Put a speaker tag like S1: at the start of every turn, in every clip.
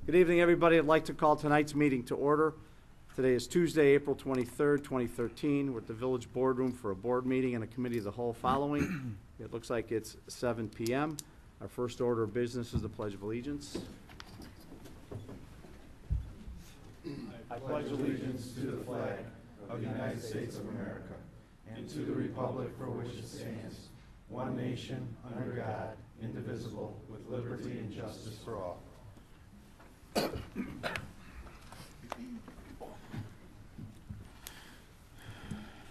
S1: Good evening, everybody. I'd like to call tonight's meeting to order. Today is Tuesday, April 23rd, 2013. We're at the Village Boardroom for a board meeting and a committee of the whole following. It looks like it's 7 p.m. Our first order of business is the Pledge of Allegiance.
S2: I pledge allegiance to the flag of the United States of America and to the republic for which it stands, one nation, under God, indivisible, with liberty and justice for all.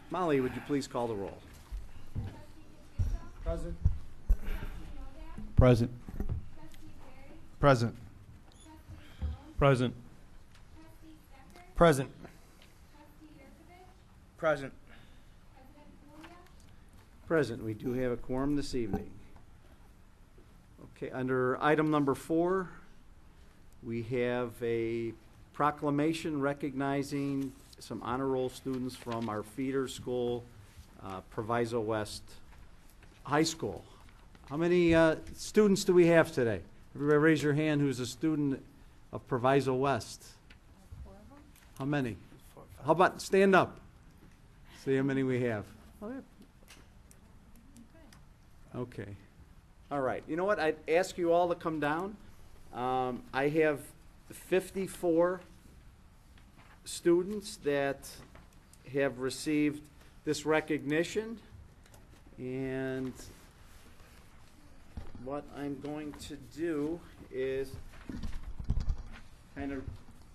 S1: Molly, would you please call the roll?
S3: Present.
S2: Present.
S3: Present. Present. Present. Present.
S1: Present. We do have a quorum this evening. Okay, under item number 4, we have a proclamation recognizing some honor roll students from our feeder school, Proviso West High School. How many students do we have today? Everybody raise your hand who's a student of Proviso West. How many? How about stand up? See how many we have. Okay. All right. You know what? I'd ask you all to come down. I have 54 students that have received this recognition, and what I'm going to do is kind of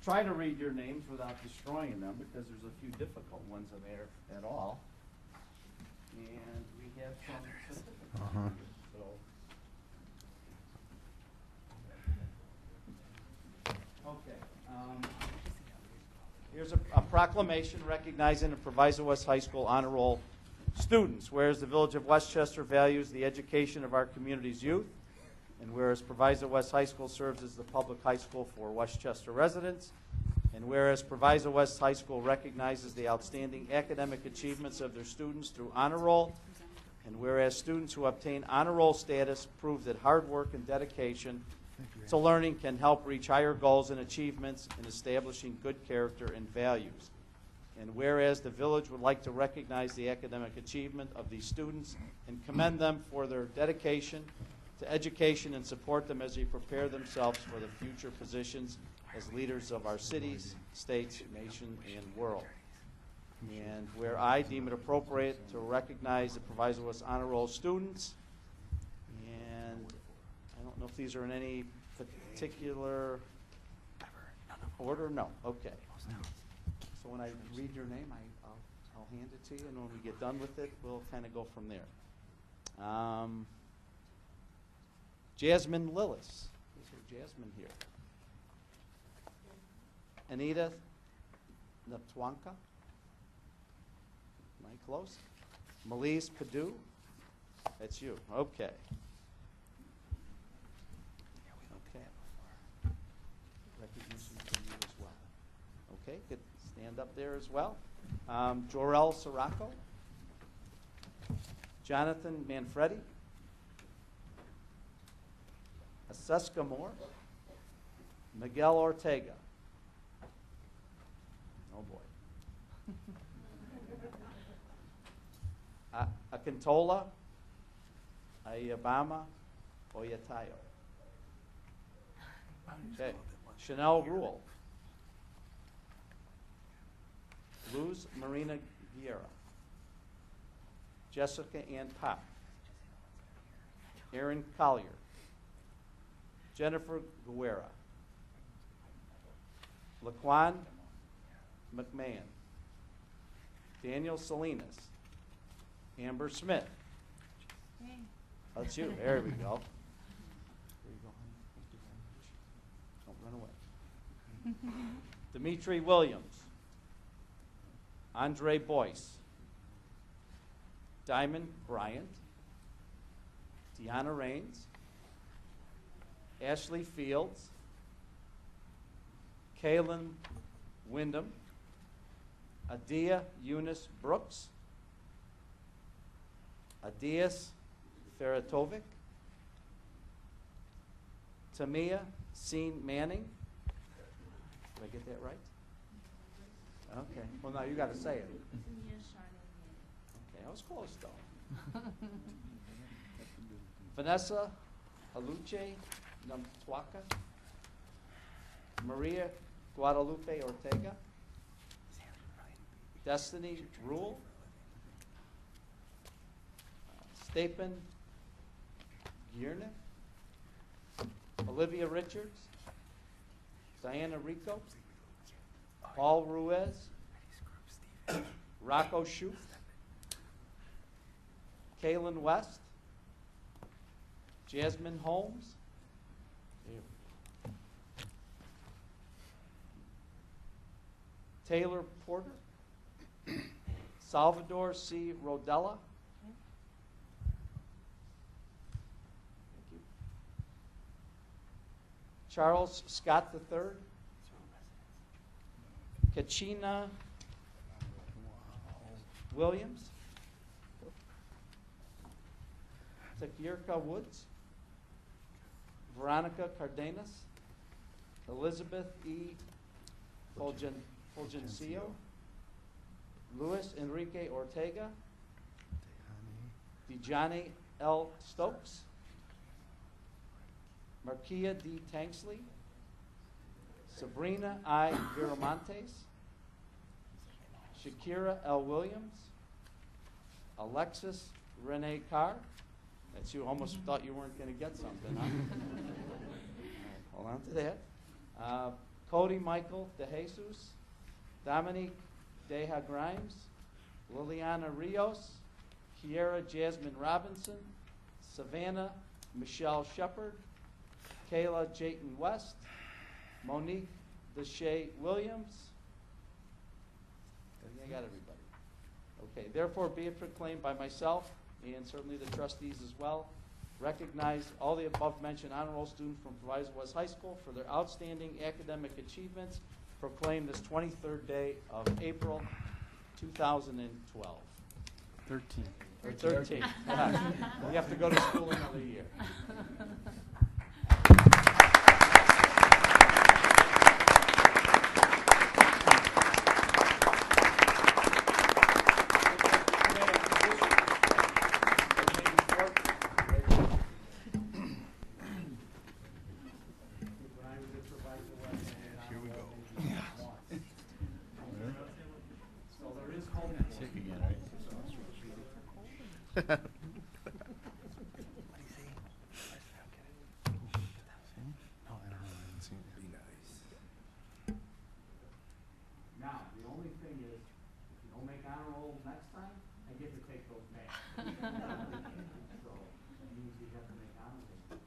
S1: try to read your names without destroying them, because there's a few difficult ones in there at all. And we have some certificates. Here's a proclamation recognizing the Proviso West High School honor roll students. Whereas the Village of Westchester values the education of our community's youth, and whereas Proviso West High School serves as the public high school for Westchester residents, and whereas Proviso West High School recognizes the outstanding academic achievements of their students through honor roll, and whereas students who obtain honor roll status prove that hard work and dedication to learning can help reach higher goals and achievements in establishing good character and values. And whereas the village would like to recognize the academic achievement of these students and commend them for their dedication to education and support them as they prepare themselves for the future positions as leaders of our cities, states, nation, and world. And where I deem it appropriate to recognize the Proviso West Honor Roll students, and I don't know if these are in any particular order. No. Okay. So when I read your name, I'll hand it to you, and when we get done with it, we'll kind of go from there. Jasmine Lillis. Is there Jasmine here? Anita Natwanka. Am I close? Melise Padu. That's you. Okay. Recognition from you as well. Okay, good. Stand up there as well. Jorel Sirocco. Jonathan Manfredi. Aseska Moore. Miguel Ortega. Oh boy. Akintola Ayabama Oyatayo. Okay. Chanel Rule. Luz Marina Guerra. Jessica Ann Pop. Aaron Collier. Jennifer Guerra. Laquan McMahon. Daniel Salinas. Amber Smith.
S4: Hey.
S1: That's you. There we go. There you go, honey. Don't run away. Dimitri Williams. Andre Boyce. Diamond Bryant. Deanna Raines. Ashley Fields. Kaylin Wyndham. Adia Eunice Brooks. Adias Feratovic. Tamia Seen Manning. Did I get that right? Okay. Well, now you got to say it. Okay, I was close though. Vanessa Aluche Namtuaca. Maria Guadalupe Ortega. Destiny Rule. Stephen Giernick. Olivia Richards. Diana Rico. Paul Ruiz. Rocco Shoup. Kaylin West. Jasmine Holmes. Taylor Porter. Salvador C. Rodella. Thank you. Charles Scott III. Kachina Williams. Takirka Woods. Veronica Cardenas. Elizabeth E. Fulgencio. Luis Enrique Ortega. Dejani L. Stokes. Marquia D. Tanksley. Sabrina I. Viramontes. Shakira L. Williams. Alexis Renee Carr. That's you almost thought you weren't going to get something, huh? Hold on to that. Cody Michael DeJesus. Dominique Deja Grimes. Liliana Rios. Kiera Jasmine Robinson. Savannah Michelle Shepard. Kayla Jayton West. Monique Deshae Williams. I think I got everybody. Okay, therefore be it proclaimed by myself and certainly the trustees as well, recognize all the above-mentioned honor roll students from Proviso West High School for their outstanding academic achievements, proclaim this 23rd day of April 2012.
S3: 13.
S1: Or 13. Yeah. You have to go to school another year. Now, the only thing is, if you don't make honor roll next time, I get to take those back. So, that means you have to make honor roll.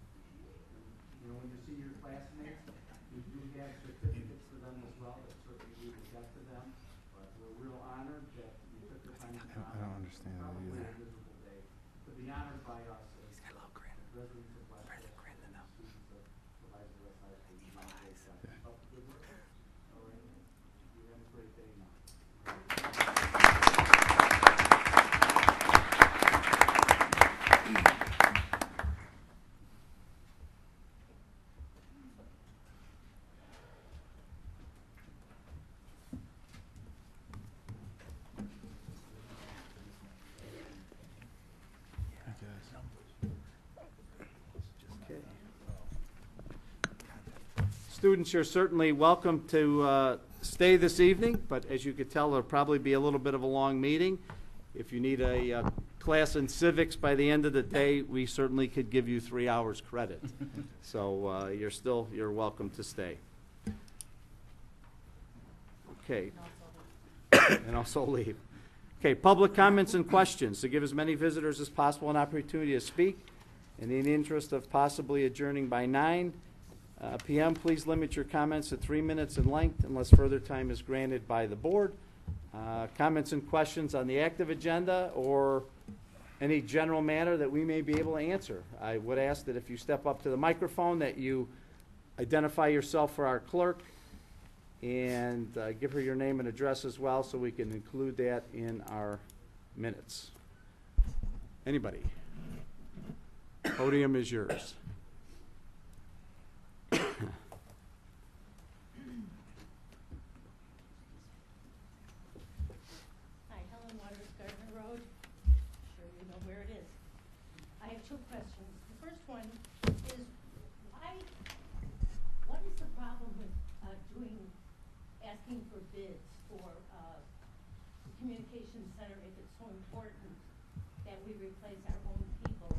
S1: You know, when you see your classmates, you do have certificates for them as well, that certainly we will get to them. But we're real honored that you took the time to come.
S3: I don't understand that
S1: Probably
S3: either.
S1: a miserable day, to be honored by us as residents of Westchester, students of Proviso West High School. Up to good work. All right. You have a great day now. Students, you're certainly welcome to stay this evening, but as you could tell, it'll probably be a little bit of a long meeting. If you need a class in civics by the end of the day, we certainly could give you 3 hours credit. So you're welcome to stay. Okay. And also leave. Okay, public comments and questions. To give as many visitors as possible an opportunity to speak, and in the interest of possibly adjourning by 9 p.m., please limit your comments to 3 minutes in length unless further time is granted by the board. Comments and questions on the active agenda or any general matter that we may be able to answer. I would ask that if you step up to the microphone that you identify yourself for our clerk and give her your name and address as well so we can include that in our minutes. Anybody? Podium is yours.
S4: we replace our own people,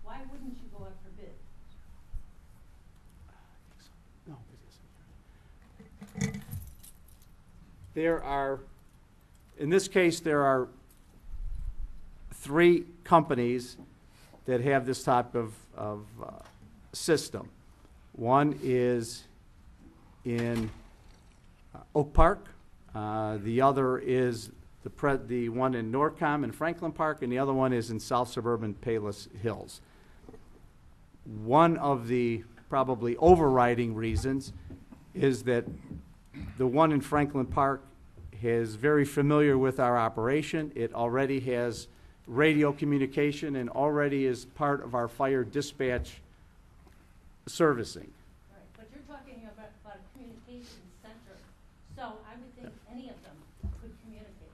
S4: why wouldn't you go up for bid?
S1: No, it isn't. There are, in this case, there are 3 companies that have this type of system. One is in Oak Park. The other is the one in Norcom in Franklin Park, and the other one is in South Suburban Palos Hills. One of the probably overriding reasons is that the one in Franklin Park is very familiar with our operation. It already has radio communication and already is part of our fire dispatch servicing.
S4: Right, but you're talking about a communications center, so I would think any of them could communicate.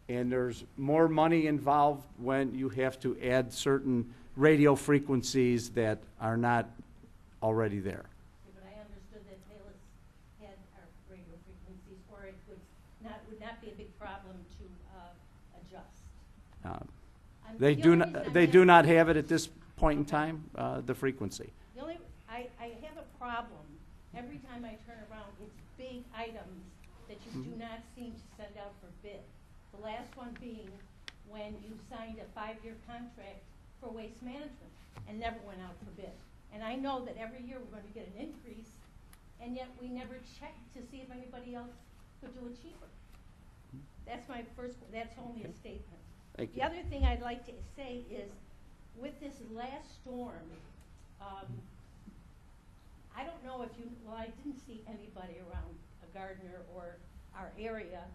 S1: And there's more money involved when you have to add certain radio frequencies that are not already there.
S4: Yeah, but I understood that Palos had our radio frequencies, or it would not be a big problem to adjust.
S1: They do not have it at this point in time, the frequency.
S4: I have a problem. Every time I turn around, it's big items that you do not seem to send out for bid. The last one being when you signed a 5-year contract for waste management and never went out for bid. And I know that every year we're going to get an increase, and yet we never checked to see if anybody else could do it cheaper. That's my first, that's only a statement.
S1: Thank you.
S4: The other thing I'd like to say is, with this last storm, I don't know if you, well, I didn't see anybody around Gardner or our area,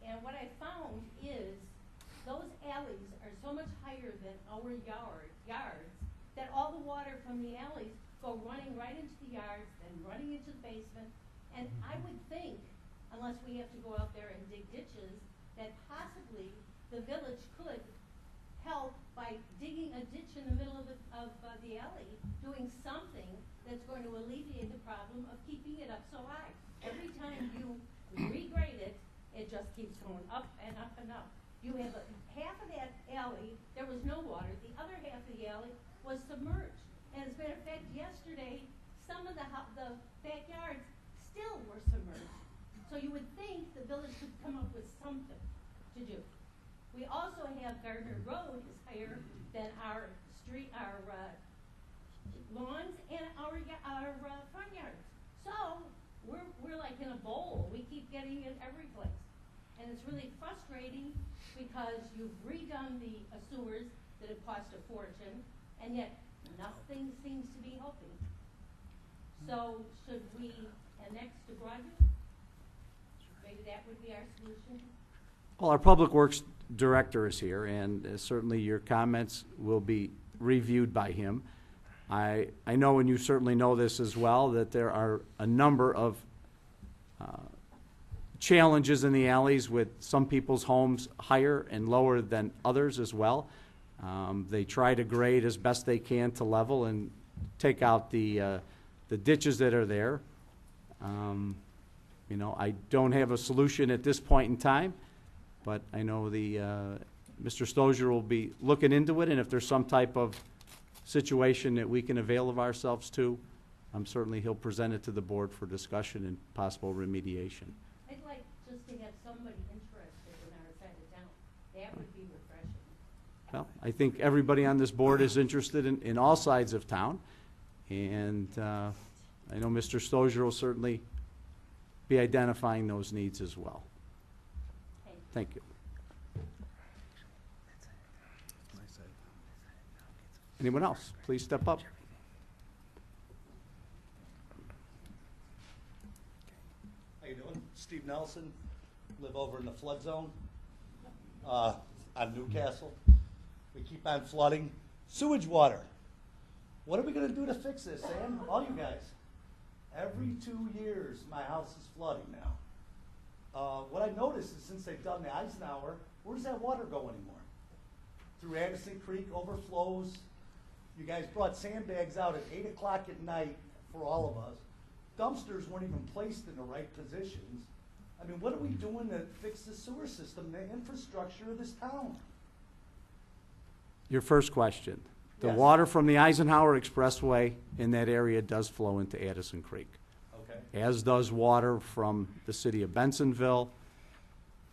S4: and what I found is those alleys are so much higher than our yards that all the water from the alleys go running right into the yards and running into the basement, and I would think, unless we have to go out there and dig ditches, that possibly the village could help by digging a ditch in the middle of the alley, doing something that's going to alleviate the problem of keeping it up so high. Every time you regrade it, it just keeps going up and up and up. You have half of that alley, there was no water. The other half of the alley was submerged. And as a matter of fact, yesterday, some of the backyards still were submerged. So you would think the village could come up with something to do. We also have Gardner Road is higher than our street, our lawns and our front yards. So we're like in a bowl. We keep getting it every place. And it's really frustrating because you've redone the sewers that have cost a fortune, and yet nothing seems to be helping. So should we annex to Broadview? Maybe that would be our solution.
S1: Well, our Public Works Director is here, and certainly your comments will be reviewed by him. I know, and you certainly know this as well, that there are a number of challenges in the alleys with some people's homes higher and lower than others as well. They try to grade as best they can to level and take out the ditches that are there. You know, I don't have a solution at this point in time, but I know Mr. Stozier will be looking into it, and if there's some type of situation that we can avail of ourselves to, certainly he'll present it to the board for discussion and possible remediation.
S4: I'd like just to have somebody interested in our side of town. That would be refreshing.
S1: Well, I think everybody on this board is interested in all sides of town, and I know Mr. Stozier will certainly be identifying those needs as well. Thank you. Anyone else? Please step up.
S5: How you doing? Steve Nelson, live over in the flood zone on Newcastle. We keep on flooding. Sewage water. What are we going to do to fix this, Sam? All you guys. Every 2 years, my house is flooding now. What I noticed is since they've done the Eisenhower, where does that water go anymore? Through Anderson Creek, overflows. You guys brought sandbags out at 8 o'clock at night for all of us. Dumpsters weren't even placed in the right positions. I mean, what are we doing to fix the sewer system, the infrastructure of this town?
S1: Your first question. The
S5: Yes.
S1: water from the Eisenhower Expressway in that area does flow into Addison Creek,
S5: Okay.
S1: as does water from the city of Bensonville,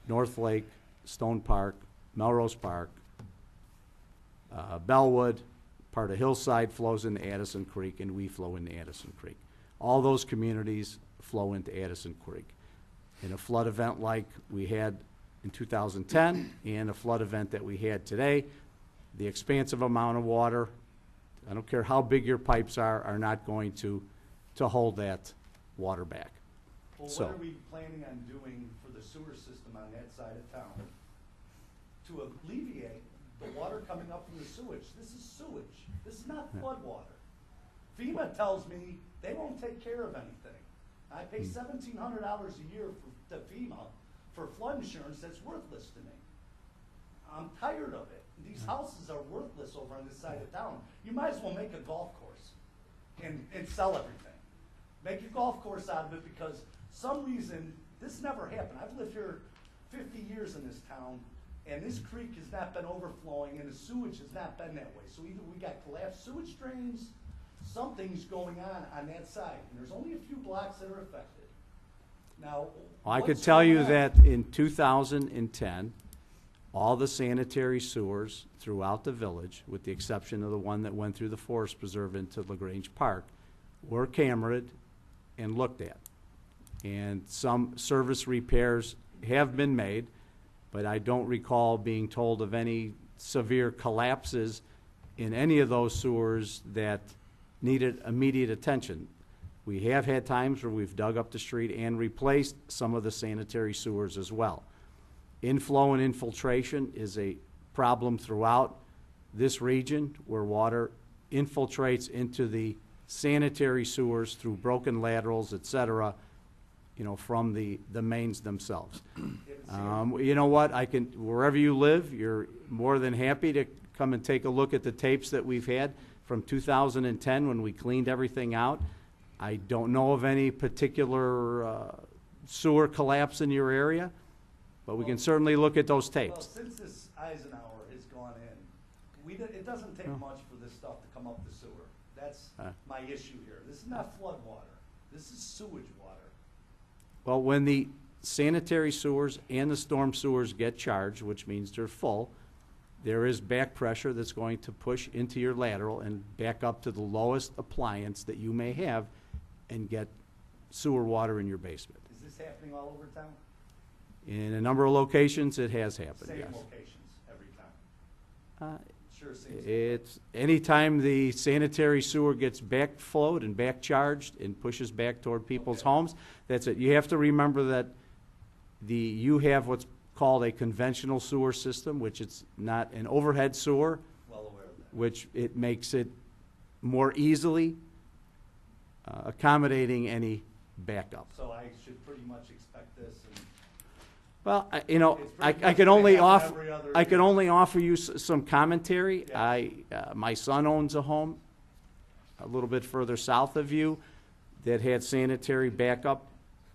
S1: North Lake, Stone Park, Melrose Park, Bellwood, part of Hillside flows into Addison Creek, and we flow into Addison Creek. All those communities flow into Addison Creek. In a flood event like we had in 2010 and a flood event that we had today, the expansive amount of water, I don't care how big your pipes are not going to hold that water back.
S5: Well,
S1: So-
S5: what are we planning on doing for the sewer system on that side of town to alleviate the water coming up from the sewage? This is sewage. This is not flood water. FEMA tells me they won't take care of anything. I pay $1,700 a year to FEMA for flood insurance that's worthless to me. I'm tired of it. These houses are worthless over on this side of town. You might as well make a golf course and sell everything. Make a golf course out of it, because some reason, this never happened. I've lived here 50 years in this town, and this creek has not been overflowing, and the sewage has not been that way. So either we got collapsed sewage drains, something's going on that side, and there's only a few blocks that are affected. Now,
S1: I could
S5: what's
S1: tell
S5: going
S1: you
S5: on?
S1: that in 2010, all the sanitary sewers throughout the village, with the exception of the one that went through the Forest Preserve into LaGrange Park, were cameraed and looked at. And some service repairs have been made, but I don't recall being told of any severe collapses in any of those sewers that needed immediate attention. We have had times where we've dug up the street and replaced some of the sanitary sewers as well. Inflow and infiltration is a problem throughout this region, where water infiltrates into the sanitary sewers through broken laterals, et cetera, from the mains themselves. You know what, wherever you live, you're more than happy to come and take a look at the tapes that we've had from 2010 when we cleaned everything out. I don't know of any particular sewer collapse in your area, but we can certainly look at those
S5: Well,
S1: tapes.
S5: since this Eisenhower has gone in, it doesn't take much for this stuff to come up the sewer. That's my issue here. This is not flood water. This is sewage water.
S1: Well, when the sanitary sewers and the storm sewers get charged, which means they're full, there is back pressure that's going to push into your lateral and back up to the lowest appliance that you may have and get sewer water in your basement.
S5: Is this happening all over town?
S1: In a number of locations, it has happened,
S5: Same
S1: yes.
S5: locations every time. Sure seems.
S1: It's, anytime the sanitary sewer gets backflowed and back charged and pushes back toward people's
S5: Okay.
S1: homes, that's it. You have to remember that you have what's called a conventional sewer system, which it's not an overhead sewer,
S5: Well aware of that.
S1: which it makes it more easily accommodating any backup.
S5: So I should pretty much expect this. And
S1: Well,
S5: It's pretty
S1: I
S5: much
S1: can
S5: gonna
S1: only
S5: happen
S1: offer,
S5: every other
S1: I can
S5: year.
S1: only offer you some commentary.
S5: Yes.
S1: My son owns a home a little bit further south of you that had sanitary backup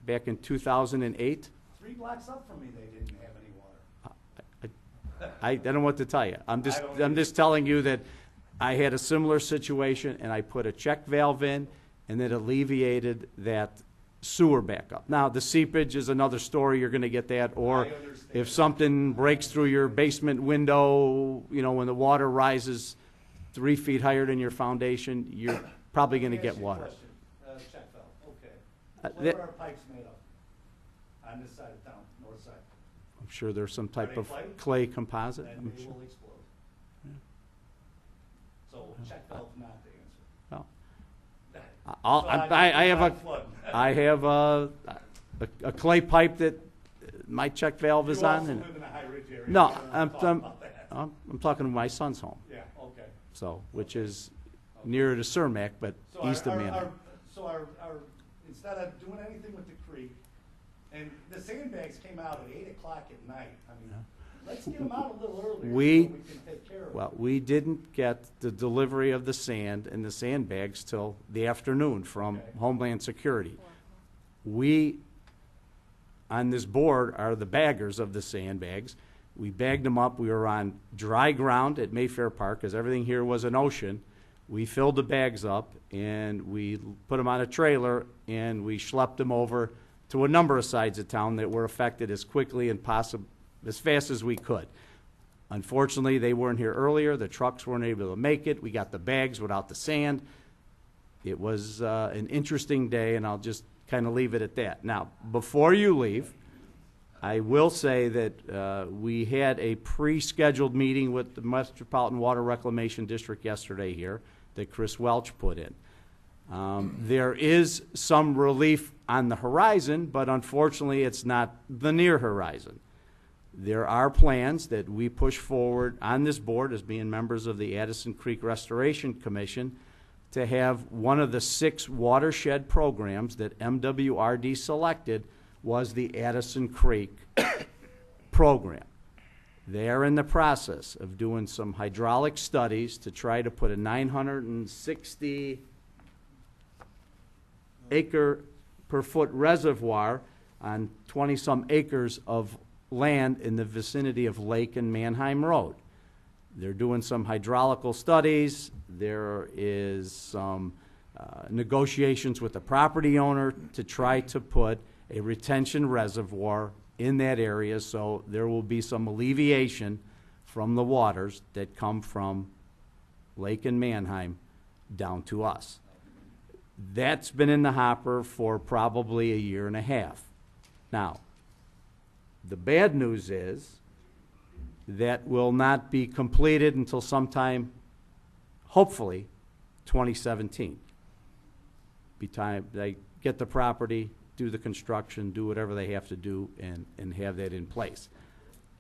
S1: back in 2008.
S5: 3 blocks up from me, they didn't have any water.
S1: I don't know what to tell you. I'm
S5: don't
S1: I'm just telling you that I had a similar situation, and I put a check valve in, and it alleviated that sewer backup. Now, the seepage is another story. You're going to get that, or
S5: I understand.
S1: if something breaks through your basement window, when the water rises 3 feet higher than your foundation, you're probably going to
S5: Let me
S1: get
S5: ask you a
S1: water.
S5: question. Check valve, okay. What
S1: that-
S5: are our pipes made of on this side of town, north side?
S1: I'm sure there's some type
S5: they
S1: of
S5: clay?
S1: clay composite.
S5: Then
S1: I'm
S5: they
S1: sure.
S5: will explode. So check valve not the answer.
S1: Well,
S5: So
S1: I have
S5: not
S1: a,
S5: flood.
S1: I have a clay pipe that my check valve is
S5: You
S1: on.
S5: also
S1: and-
S5: live in a high ridge area.
S1: No,
S5: We don't
S1: I'm,
S5: talk
S1: I'm,
S5: about that.
S1: I'm talking to my son's home,
S5: Yeah, okay.
S1: so, which is nearer to Cermak, but
S5: So
S1: east of
S5: our-
S1: Manheim.
S5: So our, instead of doing anything with the creek, and the sandbags came out at 8 o'clock at night, I mean, let's get them out a little earlier so
S1: We-
S5: we can take care of
S1: Well,
S5: it.
S1: we didn't get the delivery of the sand and the sandbags till the afternoon from
S5: Okay.
S1: Homeland Security. We, on this board, are the baggers of the sandbags. We bagged them up. We were on dry ground at Mayfair Park because everything here was an ocean. We filled the bags up and we put them on a trailer and we schlepped them over to a number of sides of town that were affected as quickly and as fast as we could. Unfortunately, they weren't here earlier. The trucks weren't able to make it. We got the bags without the sand. It was an interesting day, and I'll just kind of leave it at that. Now, before you leave, I will say that we had a pre-scheduled meeting with the Metropolitan Water Reclamation District yesterday here that Chris Welch put in. There is some relief on the horizon, but unfortunately it's not the near horizon. There are plans that we push forward on this board as being members of the Addison Creek Restoration Commission to have one of the 6 watershed programs that MWRD selected was the Addison Creek program. They are in the process of doing some hydraulic studies to try to put a 960 acre per foot reservoir on 20-some acres of land in the vicinity of Lake and Manheim Road. They're doing some hydraulical studies. There is some negotiations with the property owner to try to put a retention reservoir in that area, so there will be some alleviation from the waters that come from Lake and Manheim down to us. That's been in the hopper for probably a year and a half. Now, the bad news is that will not be completed until sometime, hopefully, 2017. Be time they get the property, do the construction, do whatever they have to do, and have that in place.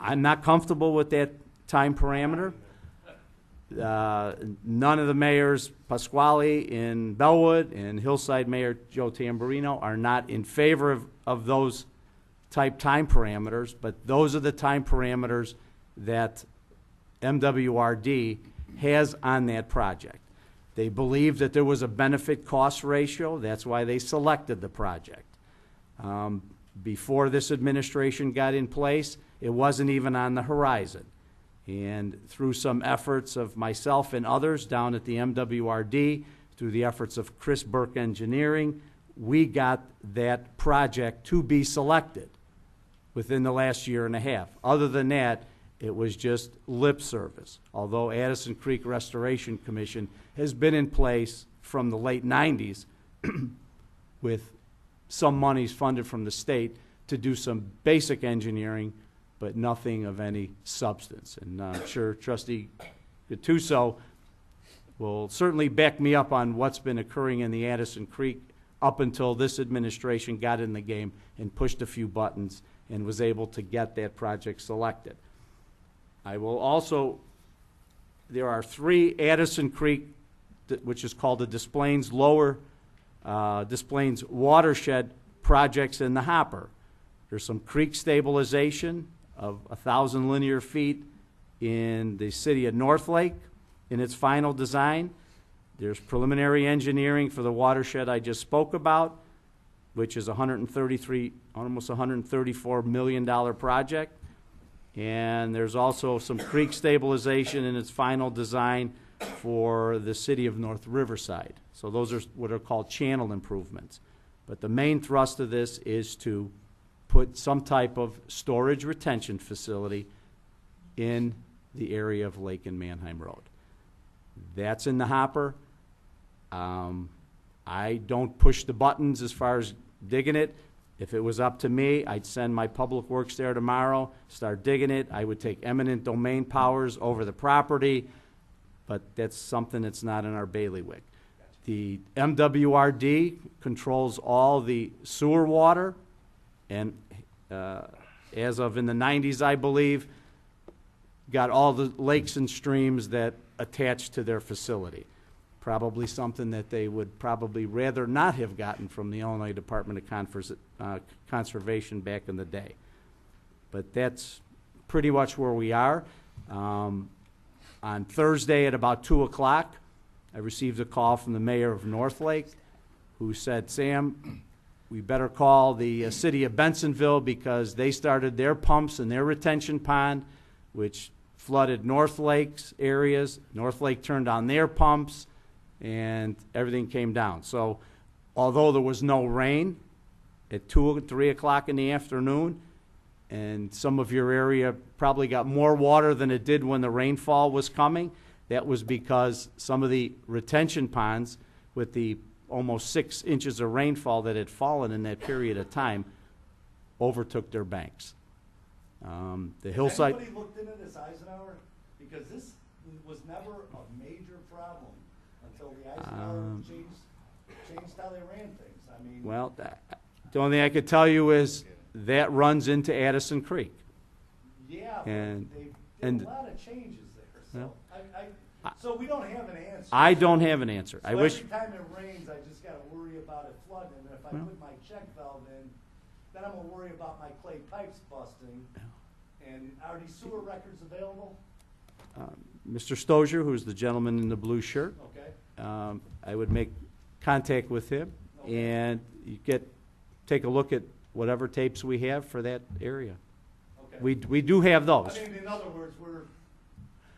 S1: I'm not comfortable with that time parameter. None of the mayors, Pasquale in Bellwood and Hillside Mayor Joe Tamburino, are not in favor of those type time parameters, but those are the time parameters that MWRD has on that project. They believe that there was a benefit-cost ratio. That's why they selected the project. Before this administration got in place, it wasn't even on the horizon. And through some efforts of myself and others down at the MWRD, through the efforts of Chris Burke Engineering, we got that project to be selected within the last year and a half. Other than that, it was just lip service. Although Addison Creek Restoration Commission has been in place from the late 90s with some monies funded from the state to do some basic engineering, but nothing of any substance. And I'm sure Trustee Gattuso will certainly back me up on what's been occurring in the Addison Creek up until this administration got in the game and pushed a few buttons and was able to get that project selected. I will also, there are 3 Addison Creek, which is called the Des Plaines watershed projects in the hopper. There's some creek stabilization of 1,000 linear feet in the city of Northlake in its final design. There's preliminary engineering for the watershed I just spoke about, which is almost $134 million project. And there's also some creek stabilization in its final design for the city of North Riverside. So those are what are called channel improvements. But the main thrust of this is to put some type of storage retention facility in the area of Lake and Manheim Road. That's in the hopper. I don't push the buttons as far as digging it. If it was up to me, I'd send my public works there tomorrow, start digging it. I would take eminent domain powers over the property, but that's something that's not in our bailiwick. The MWRD controls all the sewer water, and as of in the 90s, I believe, got all the lakes and streams that attach to their facility. Probably something that they would probably rather not have gotten from the Illinois Department of Conservation back in the day. But that's pretty much where we are. On Thursday at about 2 o'clock, I received a call from the mayor of Northlake who said, Sam, we better call the city of Bensonville because they started their pumps and their retention pond which flooded North Lake's areas. North Lake turned on their pumps, and everything came down. So although there was no rain at 2 or 3 o'clock in the afternoon, and some of your area probably got more water than it did when the rainfall was coming, that was because some of the retention ponds, with the almost 6 inches of rainfall that had fallen in that period of time, overtook their banks. The hillside.
S5: Has anybody looked into this, Eisenhower? Because this was never a major problem until the Eisenhower changed how they ran things. I mean,
S1: Well, the only thing I could tell you is that runs into Addison Creek.
S5: yeah,
S1: and-
S5: but they
S1: and-
S5: did a lot of changes there. So,
S1: Well,
S5: so we don't have an answer.
S1: I don't have an answer.
S5: So
S1: I wish.
S5: every time it rains, I just got to worry about it flooding. And if I
S1: Well-
S5: put my check valve in, then I'm going to worry about my clay pipes busting. And are these sewer records available?
S1: Mr. Stozier, who's the gentleman in the blue shirt,
S5: Okay.
S1: I would make contact with him, and you take a look at whatever tapes we have for that area.
S5: Okay.
S1: We do have those.
S5: I mean, in other words, we're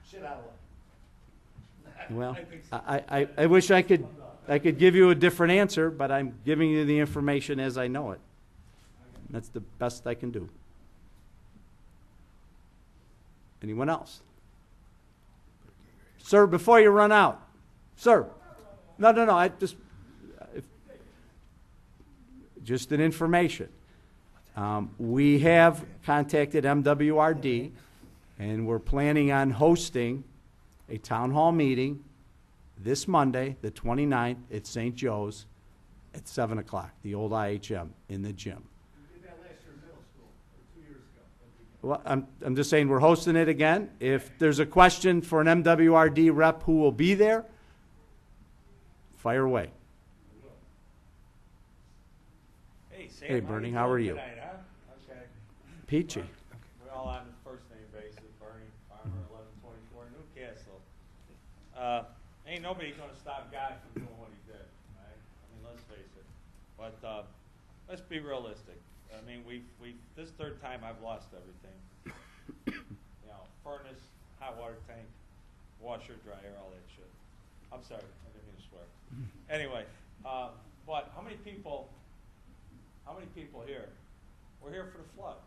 S5: shit out of luck.
S1: Well,
S5: I think so.
S1: I wish I could give you a different answer, but I'm giving you the information as I know it. That's the best I can do. Anyone else? Sir, before you run out. Sir. No, I just an information. We have contacted MWRD, and we're planning on hosting a town hall meeting this Monday, the 29th, at St. Joe's at 7 o'clock, the old IHM, in the gym.
S5: We did that last year in middle school, or 2 years ago.
S1: Well, I'm just saying we're hosting it again. If there's a question for an MWRD rep who will be there, fire away.
S6: Hey, Sam,
S1: Hey, Bernie, how
S6: doing
S1: are you?
S6: tonight, huh? Okay.
S1: Peachy.
S6: We're all on the first name basis. Bernie, Farmer, 1124, Newcastle. Ain't nobody gonna stop God from doing what he did, right? I mean, let's face it. But let's be realistic. I mean, this third time I've lost everything. You know, furnace, hot water tank, washer, dryer, all that shit. I'm sorry, I didn't mean to swear. Anyway, but how many people here were here for the flood?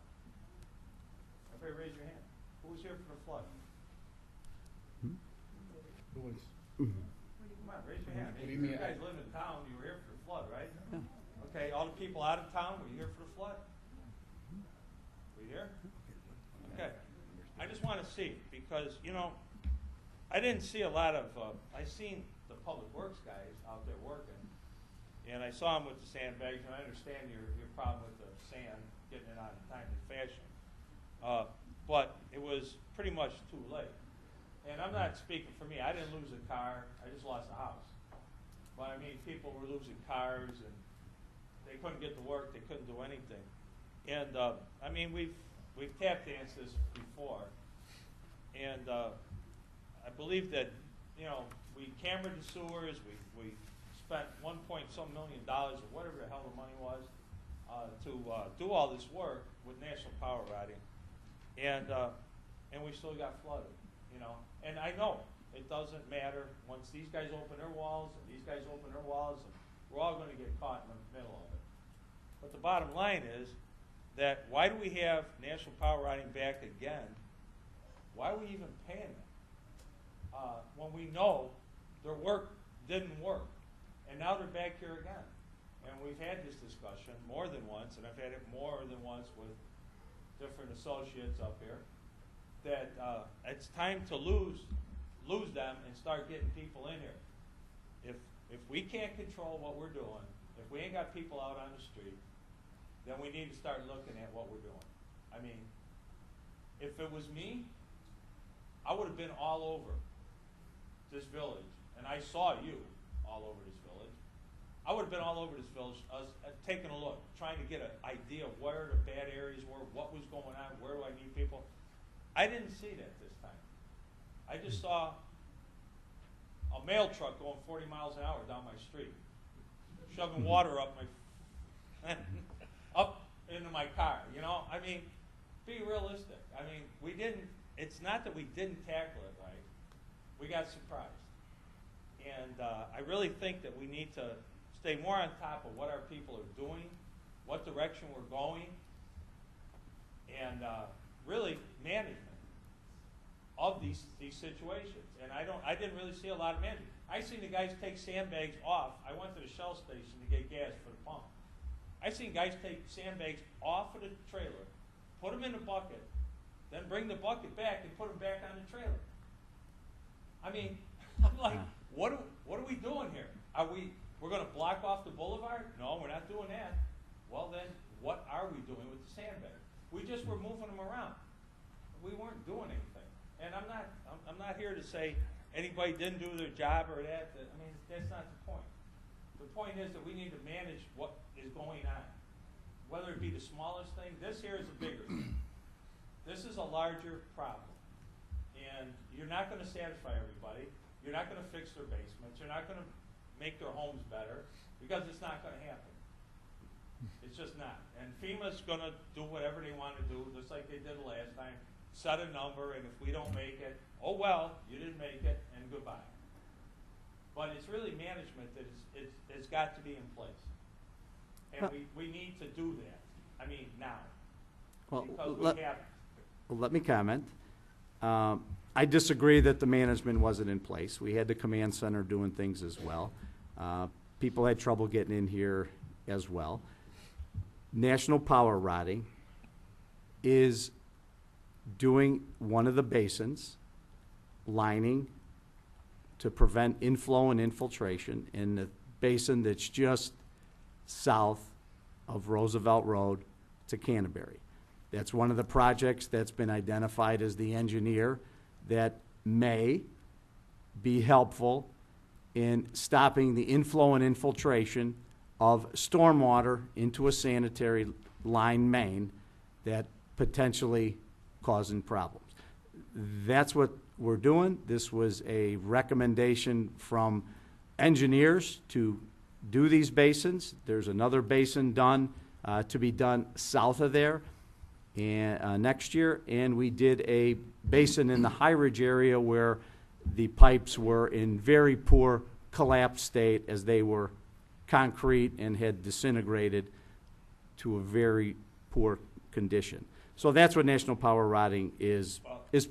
S6: Everybody raise your hand. Who was here for the flood? Come on, raise your hand.
S2: What do you
S6: You
S2: mean?
S6: guys live in town, you were here for the flood, right? Okay, all the people out of town, were you here for the flood? Were you here? Okay. I just want to see, because, you know, I didn't see a lot of, I seen the public works guys out there working, and I saw them with the sandbags, and I understand your problem with the sand, getting it on in timely fashion. But it was pretty much too late. And I'm not speaking for me. I didn't lose a car. I just lost a house. But I mean, people were losing cars, and they couldn't get to work. They couldn't do anything. And I mean, we've tap danced this before, and I believe that, you know, we cambered the sewers. We spent $1 point some million or whatever the hell the money was to do all this work with National Power Routing, and we still got flooded. You know, and I know it doesn't matter once these guys open their walls and these guys open their walls, and we're all going to get caught in the middle of it. But the bottom line is that why do we have National Power Routing back again? Why are we even paying them when we know their work didn't work, and now they're back here again? And we've had this discussion more than once, and I've had it more than once with different associates up here, that it's time to lose them and start getting people in here. If we can't control what we're doing, if we ain't got people out on the street, then we need to start looking at what we're doing. I mean, if it was me, I would have been all over this village, and I saw you all over this village. I would have been all over this village, taking a look, trying to get an idea of where the bad areas were, what was going on, where do I need people. I didn't see that this time. I just saw a mail truck going 40 miles an hour down my street, shoving water up up into my car. You know, I mean, be realistic. I mean, we didn't it's not that we didn't tackle it right. We got surprised. And I really think that we need to stay more on top of what our people are doing, what direction we're going, and really management of these situations. And I didn't really see a lot of management. I seen the guys take sandbags off. I went to the Shell station to get gas for the pump. I seen guys take sandbags off of the trailer, put them in a bucket, then bring the bucket back and put them back on the trailer. I mean, I'm like, what are we doing here? We're going to block off the boulevard? No, we're not doing that. Well then, what are we doing with the sandbags? We just were moving them around. We weren't doing anything. And I'm not here to say anybody didn't do their job or that. I mean, that's not the point. The point is that we need to manage what is going on. Whether it be the smallest thing, this here is a bigger thing. This is a larger problem. And you're not going to satisfy everybody. You're not going to fix their basements. You're not going to make their homes better because it's not going to happen. It's just not. And FEMA's going to do whatever they want to do, just like they did last time. Set a number, and if we don't make it, oh well, you didn't make it, and goodbye. But it's really management that it's got to be in place. And we need to do that. I mean, now.
S1: Well,
S6: because we haven't.
S1: Well, let me comment. I disagree that the management wasn't in place. We had the command center doing things as well. People had trouble getting in here as well. National Power Rotting is doing one of the basins, lining to prevent inflow and infiltration in the basin that's just south of Roosevelt Road to Canterbury. That's one of the projects that's been identified as the engineer that may be helpful in stopping the inflow and infiltration of stormwater into a sanitary line main that potentially causing problems. That's what we're doing. This was a recommendation from engineers to do these basins. There's another basin done to be done south of there and next year, and we did a basin in the High Ridge area where the pipes were in very poor collapse state as they were concrete and had disintegrated to a very poor condition. So that's what National Power Rotting is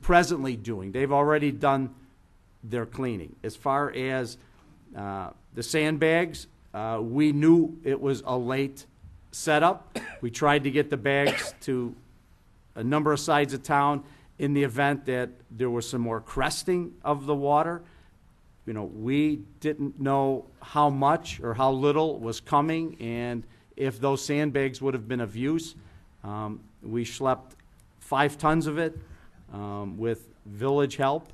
S1: presently doing. They've already done their cleaning. As far as the sandbags, we knew it was a late setup. We tried to get the bags to a number of sides of town in the event that there was some more cresting of the water. You know, we didn't know how much or how little was coming, and if those sandbags would have been of use. We schlepped 5 tons of it with village help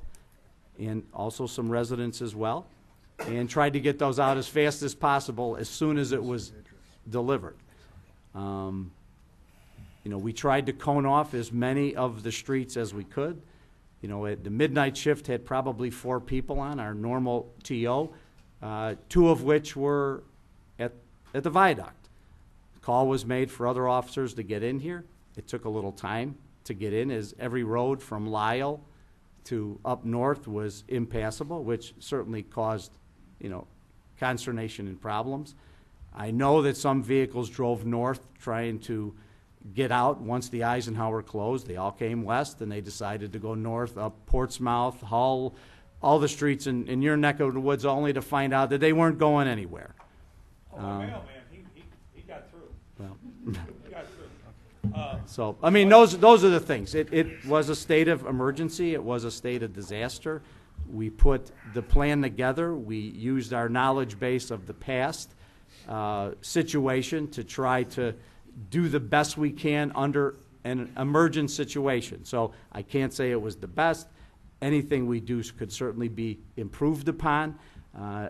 S1: and also some residents as well, and tried to get those out as fast as possible as soon as it was delivered. You know, we tried to cone off as many of the streets as we could. You know, the midnight shift had probably 4 people on our normal TO, 2 of which were at the viaduct. The call was made for other officers to get in here. It took a little time to get in, as every road from Lyle to up north was impassable, which certainly caused, you know, consternation and problems. I know that some vehicles drove north trying to get out once the Eisenhower closed. They all came west, and they decided to go north up Portsmouth, Hull, all the streets in your neck of the woods, only to find out that they weren't going anywhere.
S6: Oh, my mailman, he got through.
S1: Well,
S6: He got through.
S1: so, I mean, those are the things. It was a state of emergency. It was a state of disaster. We put the plan together. We used our knowledge base of the past situation to try to do the best we can under an emergent situation. So I can't say it was the best. Anything we do could certainly be improved upon.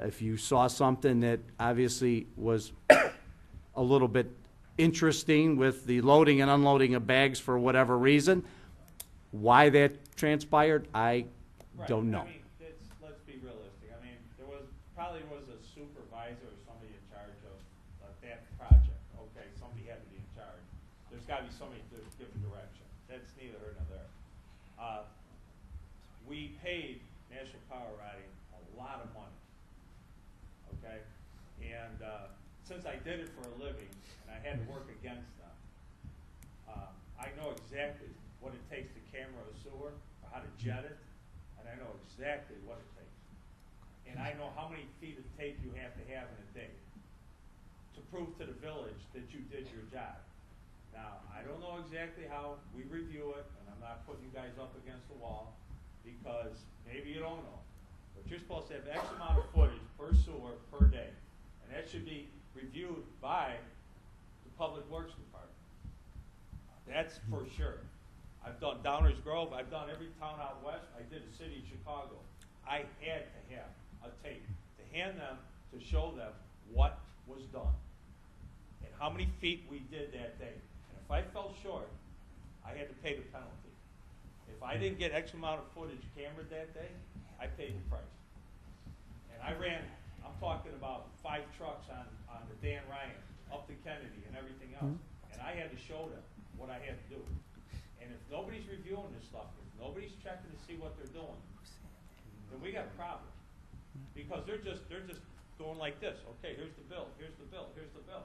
S1: If you saw something that obviously was a little bit interesting with the loading and unloading of bags for whatever reason, why that transpired, I don't know.
S6: I mean, let's be realistic. I mean, there probably was a supervisor or somebody in charge of that project. Okay, somebody had to be in charge. There's got to be somebody to give direction. That's neither here nor there. we paid National Power Riding a lot of money, okay? And since I did it for a living, and I had to work against them, I know exactly what it takes to camera a sewer, or how to jet it, and I know exactly what it takes. And I know how many feet of tape you have to have in a day to prove to the village that you did your job. Now, I don't know exactly how we review it, and I'm not putting you guys up against the wall, because maybe you don't know. But you're supposed to have X amount of footage per sewer per day. And that should be reviewed by the Public Works Department. That's for sure. I've done Downers Grove, I've done every town out west, I did the city of Chicago. I had to have a tape to hand them to show them what was done and how many feet we did that day. And if I fell short, I had to pay the penalty. If I didn't get X amount of footage cameraed that day, I paid the price. And I ran, I'm talking about 5 trucks on the Dan Ryan, up to Kennedy and everything else. And I had to show them what I had to do. And if nobody's reviewing this stuff, if nobody's checking to see what they're doing, then we got a problem. Because they're just going like this. Okay, here's the bill, here's the bill, here's the bill.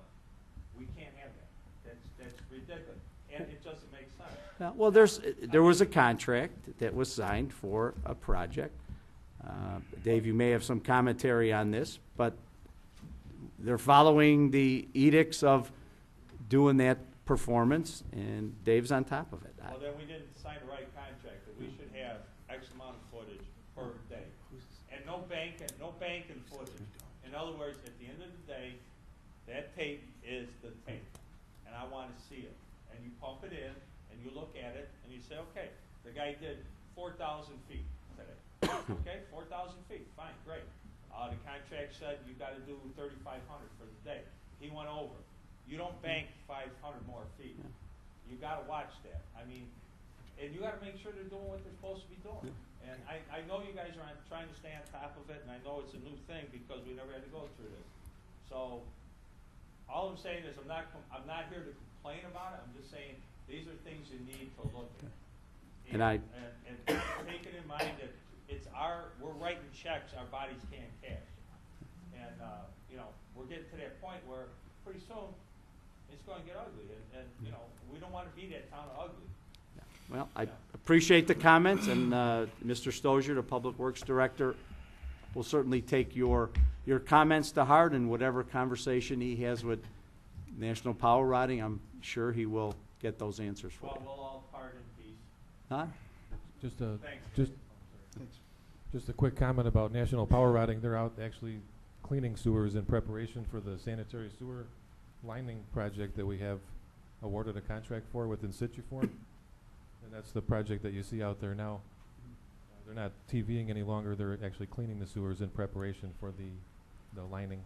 S6: We can't have that. That's ridiculous. And it doesn't make sense.
S1: Well, there was a contract that was signed for a project. Dave, you may have some commentary on this, but they're following the edicts of doing that performance, and Dave's on top of it.
S6: Well, then we didn't sign the right contract, that we should have X amount of footage per day. And no banking footage. In other words, at the end of the day, that tape is the tape. And I want to see it. And you pump it in, and you look at it, and you say, okay, the guy did 4,000 feet today. Okay, 4,000 feet, fine, great. The contract said you got to do 3,500 for the day. He went over. You don't bank 500 more feet. You got to watch that. I mean, and you got to make sure they're doing what they're supposed to be doing. And I know you guys are trying to stay on top of it, and I know it's a new thing because we never had to go through this. So all I'm saying is I'm not here to complain about it. I'm just saying these are things you need to look at. And take it in mind that we're writing checks our bodies can't cash. And we're getting to that point where pretty soon it's going to get ugly, and we don't want to be that town of ugly.
S1: Well, I appreciate the comments, and Mr. Stozier, the Public Works Director, will certainly take your comments to heart, and whatever conversation he has with National Power Riding, I'm sure he will get those answers for
S6: Well,
S1: you.
S6: we'll all part in peace.
S1: Huh?
S6: Thanks.
S7: Just a quick comment about National Power Riding. They're out actually cleaning sewers in preparation for the sanitary sewer lining project that we have awarded a contract for with In Situ Form. And that's the project that you see out there now. They're not TVing any longer. They're actually cleaning the sewers in preparation for the lining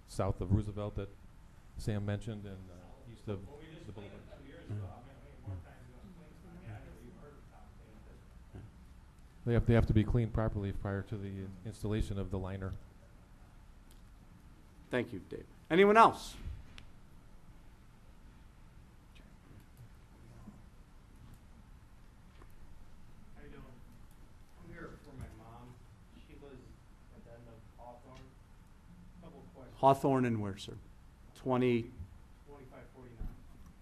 S7: south of Roosevelt that Sam mentioned, and east of
S6: Well, we just
S7: the
S6: cleaned
S7: boulevard.
S6: it 2 years ago. How many more times are we going to clean it? I mean, I never even heard of town cleaning this.
S7: They have to be cleaned properly prior to the installation of the liner.
S1: Thank you, Dave. Anyone else?
S8: How you doing? I'm here for my mom. She lives at the end of Hawthorne. Couple of questions.
S1: Hawthorne and where, sir?
S8: 2549.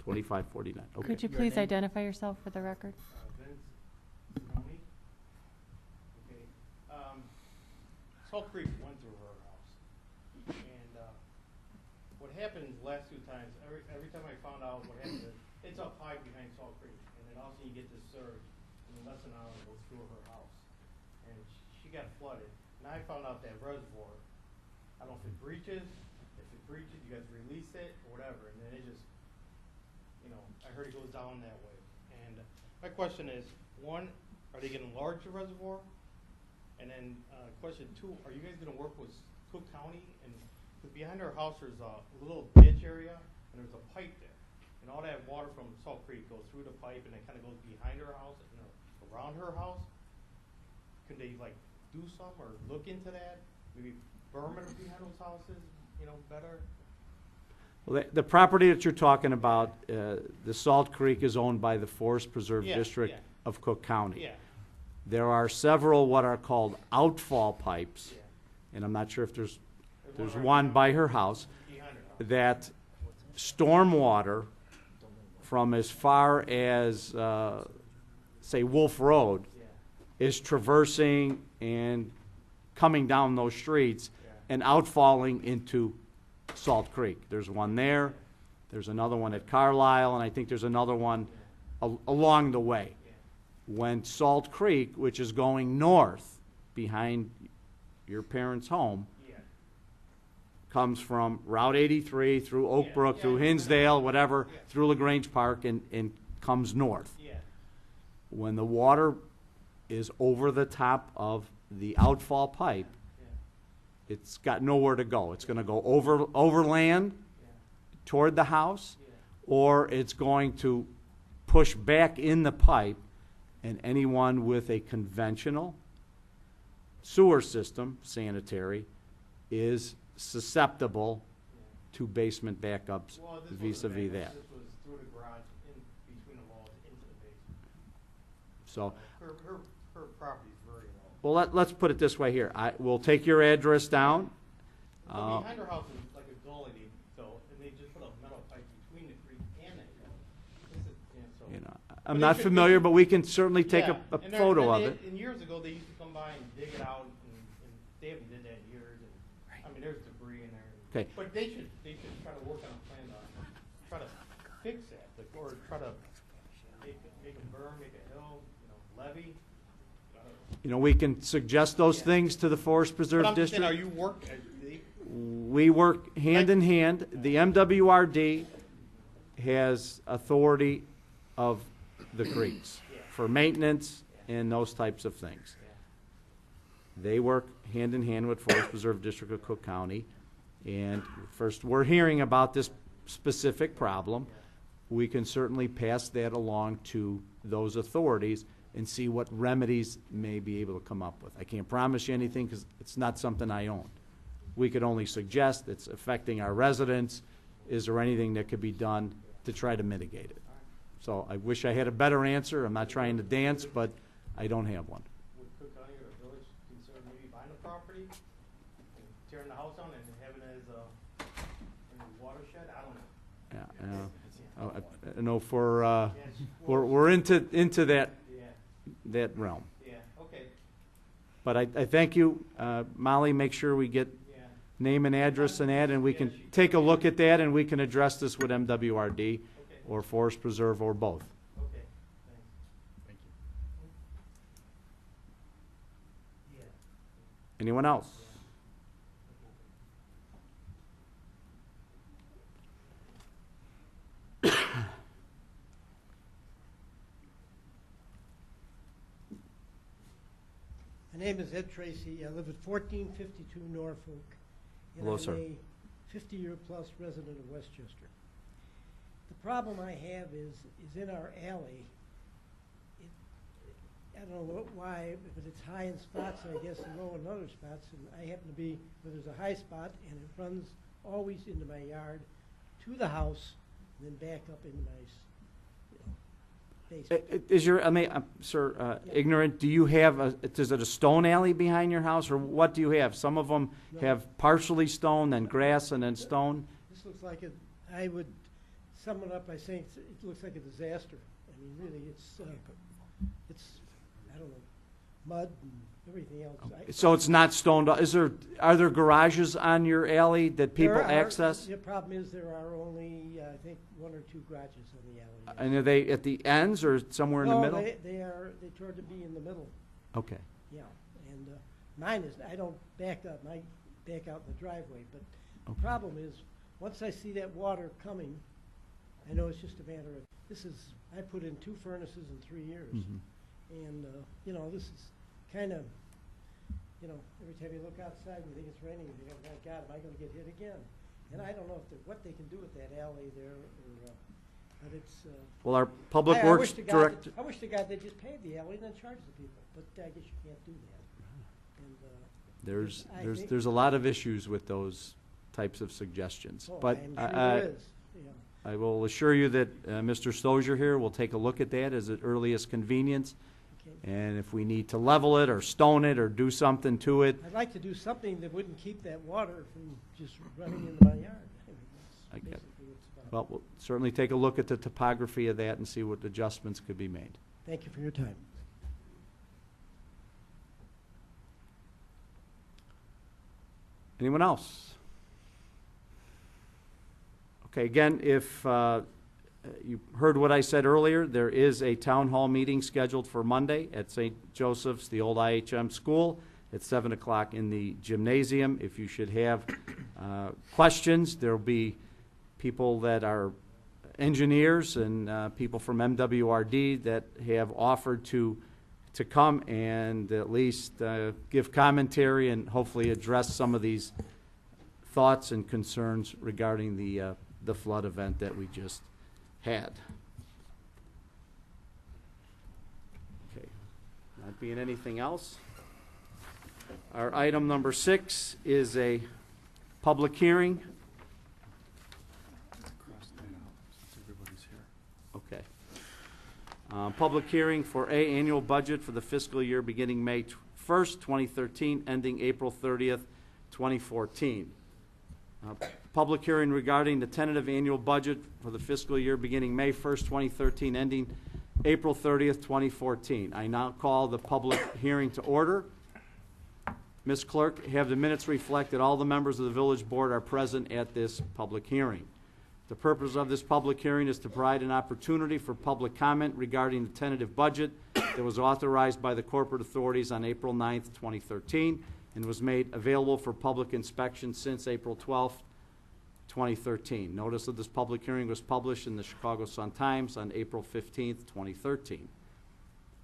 S1: 2549. Okay.
S9: Could you
S8: Your
S9: please
S8: name?
S9: identify yourself for the record?
S8: Vince Zanoni. Okay. Salt Creek went through her house. And what happened last 2 times, every time I found out what happened, it's up high behind Salt Creek. And then also you get this surge, and then less than an hour goes through her house. And she got flooded. And I found out that reservoir, I don't know if it breaches, you guys release it or whatever. And then it just, I heard it goes down that way. And my question is, 1, are they going to enlarge the reservoir? And then question 2, are you guys going to work with Cook County? And cause behind our house there's a little ditch area, and there's a pipe there. And all that water from Salt Creek goes through the pipe, and it kind of goes behind her house and around her house. Could they do something or look into that? Maybe berm it behind those houses, better?
S1: Well, the property that you're talking about, the Salt Creek is owned by the Forest Preserve
S8: Yeah,
S1: District
S8: yeah.
S1: of Cook County.
S8: Yeah.
S1: There are several what are called outfall pipes,
S8: Yeah.
S1: and I'm not sure if there's
S8: right
S1: one by her house,
S8: behind her house.
S1: that stormwater from as far as, say, Wolf Road
S8: Yeah.
S1: is traversing and coming down those streets
S8: Yeah.
S1: and outfalling into Salt Creek. There's one there, there's another one at Carlisle, and I think there's another one along the way.
S8: Yeah.
S1: When Salt Creek, which is going north behind your parents' home,
S8: Yeah.
S1: comes from Route 83 through Oak
S8: Yeah,
S1: Brook,
S8: yeah,
S1: through
S8: I know.
S1: Hinsdale, whatever,
S8: Yeah.
S1: through LaGrange Park, and comes north.
S8: Yeah.
S1: When the water is over the top of the outfall pipe,
S8: Yeah.
S1: it's got nowhere to go. It's gonna go overland
S8: Yeah.
S1: toward the house,
S8: Yeah.
S1: or it's going to push back in the pipe, and anyone with a conventional sewer system, sanitary, is susceptible to basement backups
S8: Well, this wasn't
S1: vis-à-vis
S8: back,
S1: that.
S8: This was through the garage, in between the walls, into the basement.
S1: So,
S8: Her property's very low.
S1: well, let's put it this way here. We'll take your address down.
S8: Well, behind her house is like a gully, so, and they just put a metal pipe between the creek and that gully. This is, so.
S1: You know,
S8: But
S1: I'm
S8: they
S1: not
S8: should-
S1: familiar, but we can certainly take
S8: Yeah,
S1: a
S8: and they're-
S1: photo of
S8: and
S1: it.
S8: And years ago, they used to come by and dig it out, and they haven't did that in years, and, I mean, there's debris in there.
S1: Okay.
S8: But they should try to work on a plan to try to fix that, like, or try to make a berm, make a hill, levee.
S1: You know, we can suggest those
S8: Yeah.
S1: things to the Forest Preserve
S8: But I'm just saying,
S1: District.
S8: are you
S1: We work hand in hand. The MWRD has authority of the creeks for maintenance and those types of things. They work hand in hand with Forest Preserve District of Cook County. And first, we're hearing about this specific problem. We can certainly pass that along to those authorities and see what remedies may be able to come up with. I can't promise you anything because it's not something I own. We could only suggest it's affecting our residents. Is there anything that could be done to try to mitigate it? So I wish I had a better answer. I'm not trying to dance, but I don't have one.
S8: Would Cook County or village consider maybe buying the property, and tearing the house down and having it as a watershed? I don't know.
S1: I know for,
S8: Yeah,
S1: we're into that
S8: Yeah,
S1: realm.
S8: yeah, okay,
S1: But I thank you, Molly. Make sure we get
S8: yeah.
S1: name and address and that, and we can take a look at that, and we can address this with MWRD
S8: Okay,
S1: or Forest Preserve or both.
S8: okay, thanks. Yeah.
S1: Anyone else?
S9: My name is Ed Tracy. I live at 1452 Norfolk. And
S1: Hello, sir.
S9: I'm a 50-year-plus resident of Westchester. The problem I have is in our alley. I don't know why, but it's high in spots, and I guess low in other spots. And I happen to be where there's a high spot, and it runs always into my yard, to the house, and then back up into my basement.
S1: Is your, sir,
S9: Yeah.
S1: ignorant, do you have, is it a stone alley behind your house, or what do you have? Some of them
S9: No.
S1: have partially stone, then grass, and then stone?
S9: This looks like I would sum it up by saying it looks like a disaster. I mean, really, it's, I don't know, mud and everything else.
S1: So it's not stoned, are there garages on your alley that people
S9: There are-
S1: access?
S9: The problem is there are only, I think, one or two garages on the alley. yes.
S1: And are they at the ends or somewhere in the middle?
S9: No, they toward to be in the middle,
S1: Okay.
S9: yeah. And mine is, I don't back up, I back out in the driveway. But the
S1: Okay.
S9: problem is, once I see that water coming, I know it's just a matter of, I put in 2 furnaces in 3 years.
S1: Mhm.
S9: And, this is kind of, every time you look outside and you think it's raining, you think, oh my God, am I going to get hit again? And I don't know what they can do with that alley there, but it's.
S1: Well, our Public
S9: I
S1: Works
S9: wish to God
S1: Director,
S9: I wish to God they'd just pave the alley and then charge the people, but I guess you can't do that. And, I think-
S1: there's a lot of issues with those types of suggestions.
S9: oh,
S1: But
S9: I'm sure there is,
S1: I will assure you that Mr. Stozier here will take a look at that as at earliest convenience
S9: Okay.
S1: And if we need to level it or stone it or do something to it,
S9: I'd like to do something that wouldn't keep that water from just running into my yard. I mean,
S1: I
S9: that's
S1: get it.
S9: basically what it's about.
S1: well, we'll certainly take a look at the topography of that and see what adjustments could be made.
S9: Thank you for your time.
S1: Anyone else? Okay, again, if you heard what I said earlier, there is a town hall meeting scheduled for Monday at St. Joseph's, the old IHM school, at 7 o'clock in the gymnasium. If you should have questions, there'll be people that are engineers and people from MWRD that have offered to come and at least give commentary and hopefully address some of these thoughts and concerns regarding the flood event that we just had. Okay, not being anything else. Our item number 6 is a public hearing. Okay. Public hearing for annual budget for the fiscal year beginning May 1st, 2013, ending April 30th, 2014. Public hearing regarding the tentative annual budget for the fiscal year beginning May 1st, 2013, ending April 30th, 2014. I now call the public hearing to order. Ms. Clerk, have the minutes reflect that all the members of the village board are present at this public hearing. The purpose of this public hearing is to provide an opportunity for public comment regarding the tentative budget that was authorized by the corporate authorities on April 9th, 2013, and was made available for public inspection since April 12th, 2013. Notice of this public hearing was published in the Chicago Sun-Times on April 15th, 2013.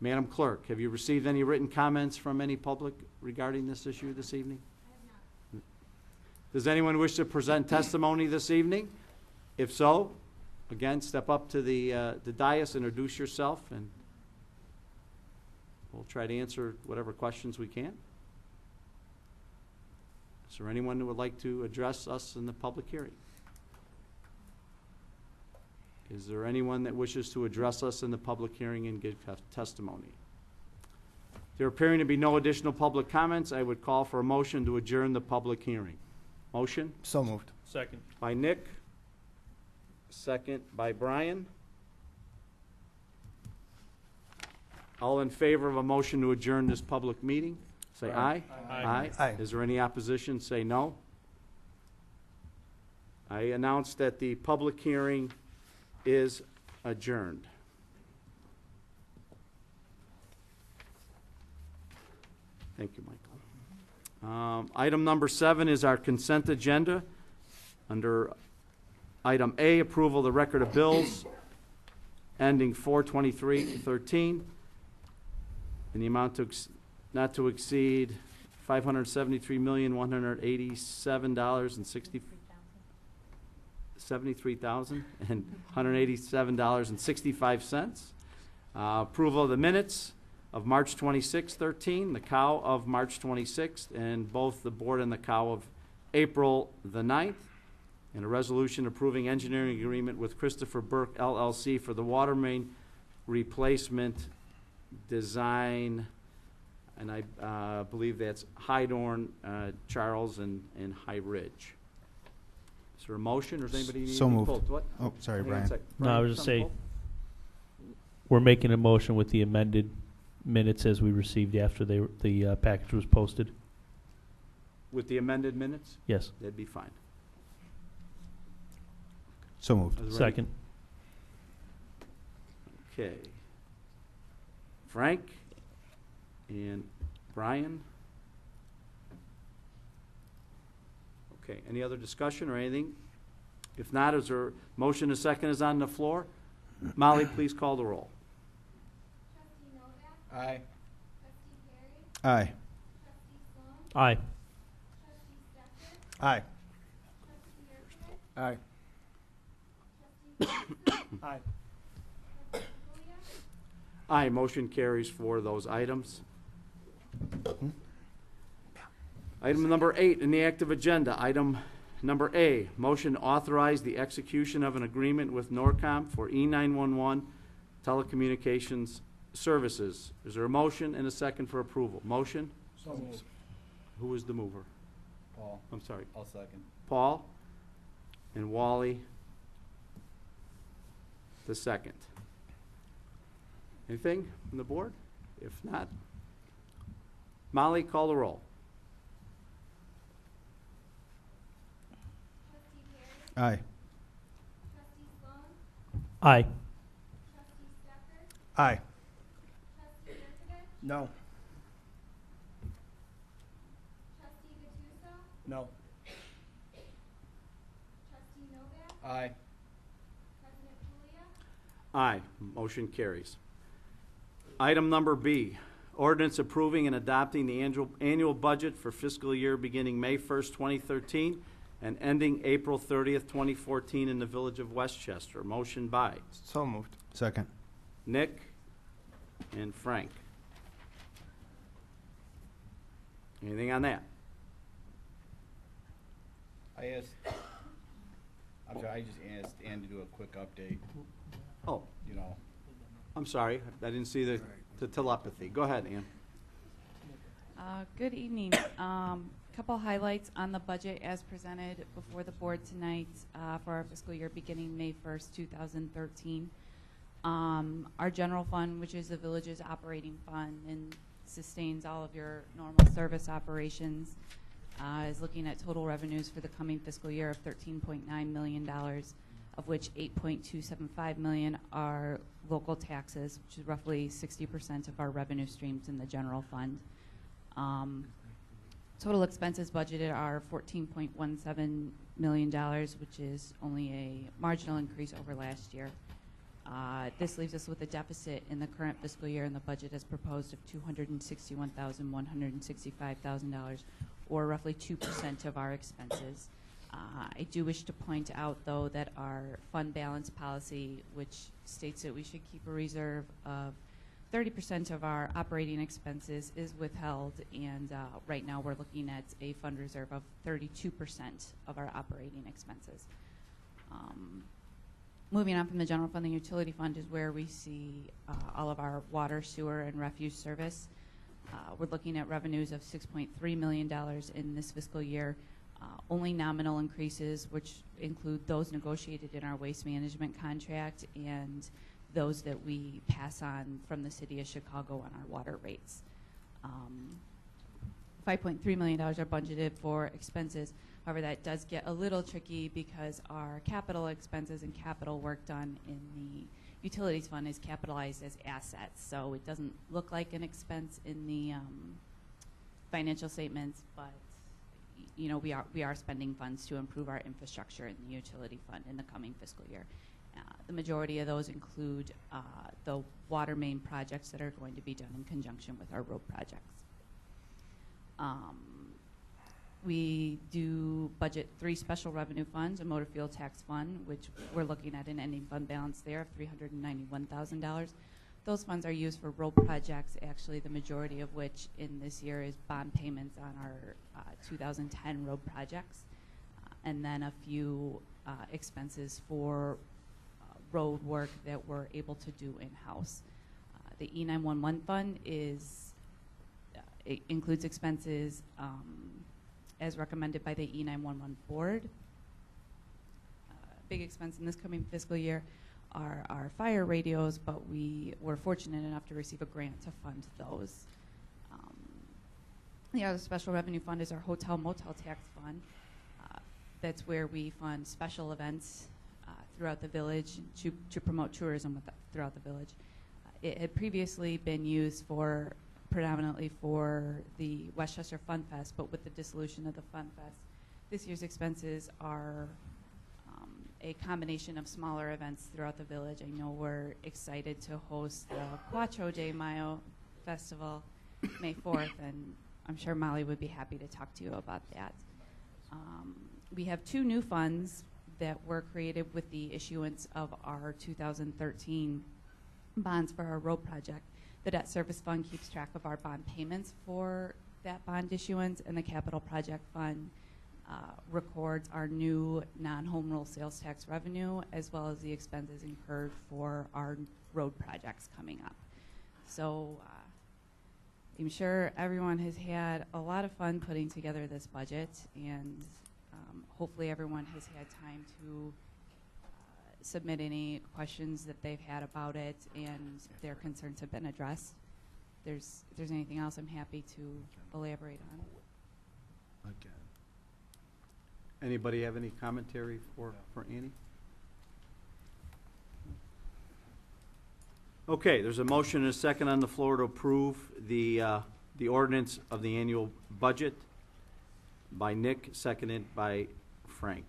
S1: Madam Clerk, have you received any written comments from any public regarding this issue this evening? I have not. Does anyone wish to present testimony this evening? If so, again, step up to the dais, introduce yourself, and we'll try to answer whatever questions we can. Is there anyone who would like to address us in the public hearing? Is there anyone that wishes to address us in the public hearing and give testimony? There appearing to be no additional public comments, I would call for a motion to adjourn the public hearing. Motion?
S3: So moved.
S6: Second.
S1: By Nick. Second by Brian. All in favor of a motion to adjourn this public meeting, say aye.
S6: Aye.
S3: Aye.
S1: Is there any opposition? Say no. I announce that the public hearing is adjourned. Thank you, Michael. Item number 7 is our consent agenda. Under item A, approval of the record of bills ending 4/23/13 in the amount not to exceed $573,187,187.65. Approval of the minutes of March 26, 13, the COW of March 26th, and both the board and the COW of April the 9th. And a resolution approving engineering agreement with Christopher Burke LLC for the water main replacement design, and I believe that's Hydorn, Charles, and High Ridge. Is there a motion, or does anybody need
S3: So
S1: anything
S3: moved.
S1: pulled? What?
S3: Oh, sorry,
S1: Hang on a
S3: Brian.
S1: sec.
S10: No, I
S1: Brian,
S10: was just
S1: something
S10: saying,
S1: pulled?
S10: we're making a motion with the amended minutes as we received after the package was posted.
S1: With the amended minutes?
S10: Yes.
S1: That'd be fine.
S3: So moved.
S1: Are they ready?
S10: Second.
S1: Okay. Frank and Brian. Okay, any other discussion or anything? If not, is there a motion, a second is on the floor? Molly, please call the roll.
S11: Trustee Novak?
S3: Aye.
S11: Trustee Perry?
S3: Aye.
S11: Trustee Sloan?
S10: Aye.
S11: Trustee Stecker?
S3: Aye.
S11: Trustee Yurkovich?
S3: Aye.
S11: Trustee Johnson?
S3: Aye.
S11: Trustee Julia?
S1: Aye, motion carries for those items. Item number 8 in the active agenda, item number A, motion to authorize the execution of an agreement with Norcom for E911 telecommunications Services. Is there a motion and a second for approval? Motion?
S2: So moved.
S1: Who is the mover?
S3: Paul.
S1: I'm sorry.
S3: I'll second.
S1: Paul and Wally, the second. Anything from the board? If not, Molly, call the roll.
S11: Trustee Perry?
S3: Aye.
S11: Trustee Sloan?
S10: Aye.
S11: Trustee Stecker?
S2: Aye.
S11: Trustee Yurkovich?
S2: No.
S11: Trustee Gattuso?
S2: No.
S11: Trustee Novak?
S3: Aye.
S11: President Julia?
S1: Aye. Motion carries. Item number B, ordinance approving and adopting the annual budget for fiscal year beginning May 1st, 2013 and ending April 30th, 2014 in the Village of Westchester. Motion by
S3: So moved. Second.
S1: Nick and Frank. Anything on that?
S3: I'm sorry, I just asked Ann to do a quick update,
S1: Oh,
S3: you know.
S1: I'm sorry. I didn't see the telepathy. Go ahead, Ann.
S12: Good evening. Couple highlights on the budget as presented before the board tonight for our fiscal year beginning May 1st, 2013. Our general fund, which is the village's operating fund and sustains all of your normal service operations, is looking at total revenues for the coming fiscal year of $13.9 million, of which $8.275 million are local taxes, which is roughly 60% of our revenue streams in the general fund. Total expenses budgeted are $14.17 million, which is only a marginal increase over last year. This leaves us with a deficit in the current fiscal year, and the budget as proposed of $261,165,000, or roughly 2% of our expenses. I do wish to point out, though, that our fund balance policy, which states that we should keep a reserve of 30% of our operating expenses, is withheld, and right now we're looking at a fund reserve of 32% of our operating expenses. Moving on from the general fund, the utility fund is where we see all of our water, sewer, and refuse service. We're looking at revenues of $6.3 million in this fiscal year. Only nominal increases, which include those negotiated in our waste management contract and those that we pass on from the city of Chicago on our water rates. $5.3 million are budgeted for expenses. However, that does get a little tricky because our capital expenses and capital work done in the utilities fund is capitalized as assets. So it doesn't look like an expense in the financial statements, but you know, we are spending funds to improve our infrastructure in the utility fund in the coming fiscal year. The majority of those include the water main projects that are going to be done in conjunction with our road projects. We do budget 3 special revenue funds, a motor fuel tax fund, which we're looking at an ending fund balance there of $391,000. Those funds are used for road projects, actually the majority of which in this year is bond payments on our 2010 road projects, and then a few expenses for road work that we're able to do in-house. The E911 fund is, it includes expenses as recommended by the E911 board. Big expense in this coming fiscal year are our fire radios, but we were fortunate enough to receive a grant to fund those. The other special revenue fund is our hotel motel tax fund. That's where we fund special events throughout the village to promote tourism throughout the village. It had previously been used for predominantly for the Westchester Fun Fest, but with the dissolution of the Fun Fest, this year's expenses are a combination of smaller events throughout the village. I know we're excited to host the Cuatro de Mayo Festival May 4th, and I'm sure Molly would be happy to talk to you about that. We have 2 new funds that were created with the issuance of our 2013 bonds for our road project. The debt service fund keeps track of our bond payments for that bond issuance, and the capital project fund records our new non-home rule sales tax revenue as well as the expenses incurred for our road projects coming up. So I'm sure everyone has had a lot of fun putting together this budget, and hopefully everyone has had time to submit any questions that they've had about it, and their concerns have been addressed. If there's anything else, I'm happy to elaborate on.
S13: Okay. Anybody have any commentary for Annie? Okay, there's a motion and a second on the floor to approve the ordinance of the annual budget by Nick, seconded by Frank.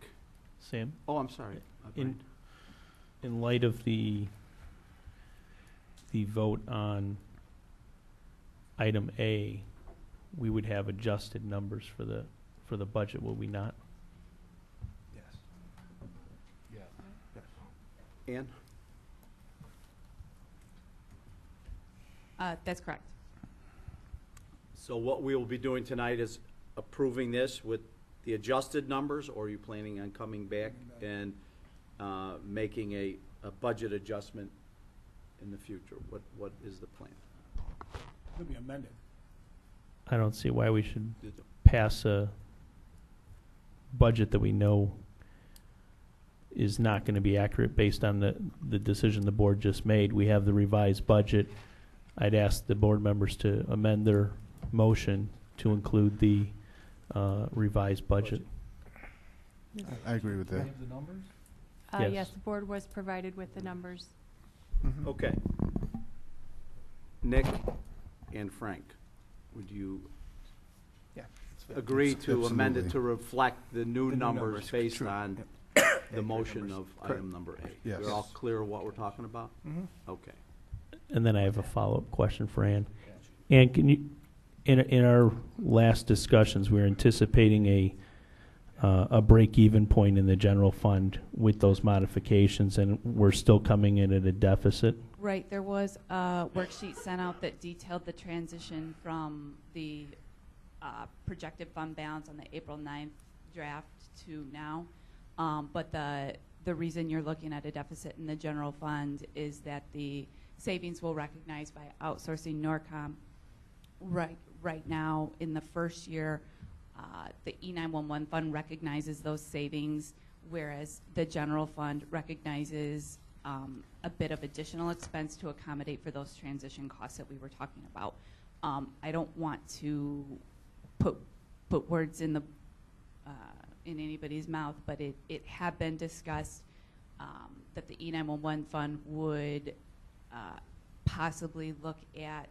S10: Sam,
S13: Oh, I'm sorry.
S10: in light of the vote on item A, we would have adjusted numbers for the budget, will we not?
S2: Yes.
S13: Ann?
S12: That's correct.
S13: So what we will be doing tonight is approving this with the adjusted numbers, or are you planning on coming back and making a budget adjustment in the future? What is the plan?
S2: Could be amended.
S10: I don't see why we should pass a budget that we know is not going to be accurate based on the decision the board just made. We have the revised budget. I'd ask the board members to amend their motion to include the revised budget.
S2: I agree with that.
S7: the numbers?
S10: Yes.
S11: Yes, the board was provided with the numbers.
S13: Okay. Nick and Frank, would you agree to amend it to reflect the new numbers based
S2: true.
S13: on the motion of item number A?
S2: Yes.
S13: We're all clear what we're talking about? Okay.
S10: And then I have a follow-up question for Ann. Ann, can you, in our last discussions, we were anticipating a break-even point in the general fund with those modifications, and we're still coming in at a deficit.
S12: Right, there was a worksheet sent out that detailed the transition from the projected fund balance on the April 9th draft to now. But the reason you're looking at a deficit in the general fund is that the savings will recognize by outsourcing NORCOM. Right now, in the first year, the E911 fund recognizes those savings, whereas the general fund recognizes a bit of additional expense to accommodate for those transition costs that we were talking about. I don't want to put words in anybody's mouth, but it had been discussed that the E911 fund would possibly look at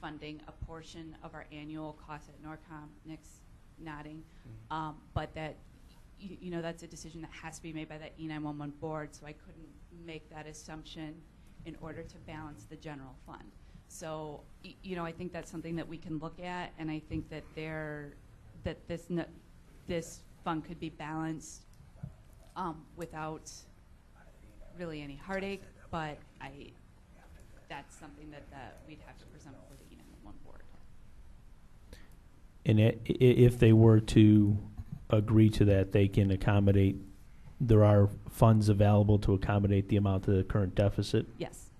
S12: funding a portion of our annual costs at NORCOM. Nick's nodding, but that that's a decision that has to be made by that E911 board, so I couldn't make that assumption in order to balance the general fund. So I think that's something that we can look at, and I think that this fund could be balanced without really any heartache, but that's something that we'd have to present before the E911 board.
S10: And if they were to agree to that, they can accommodate, there are funds available to accommodate the amount of the current deficit?
S12: Yes.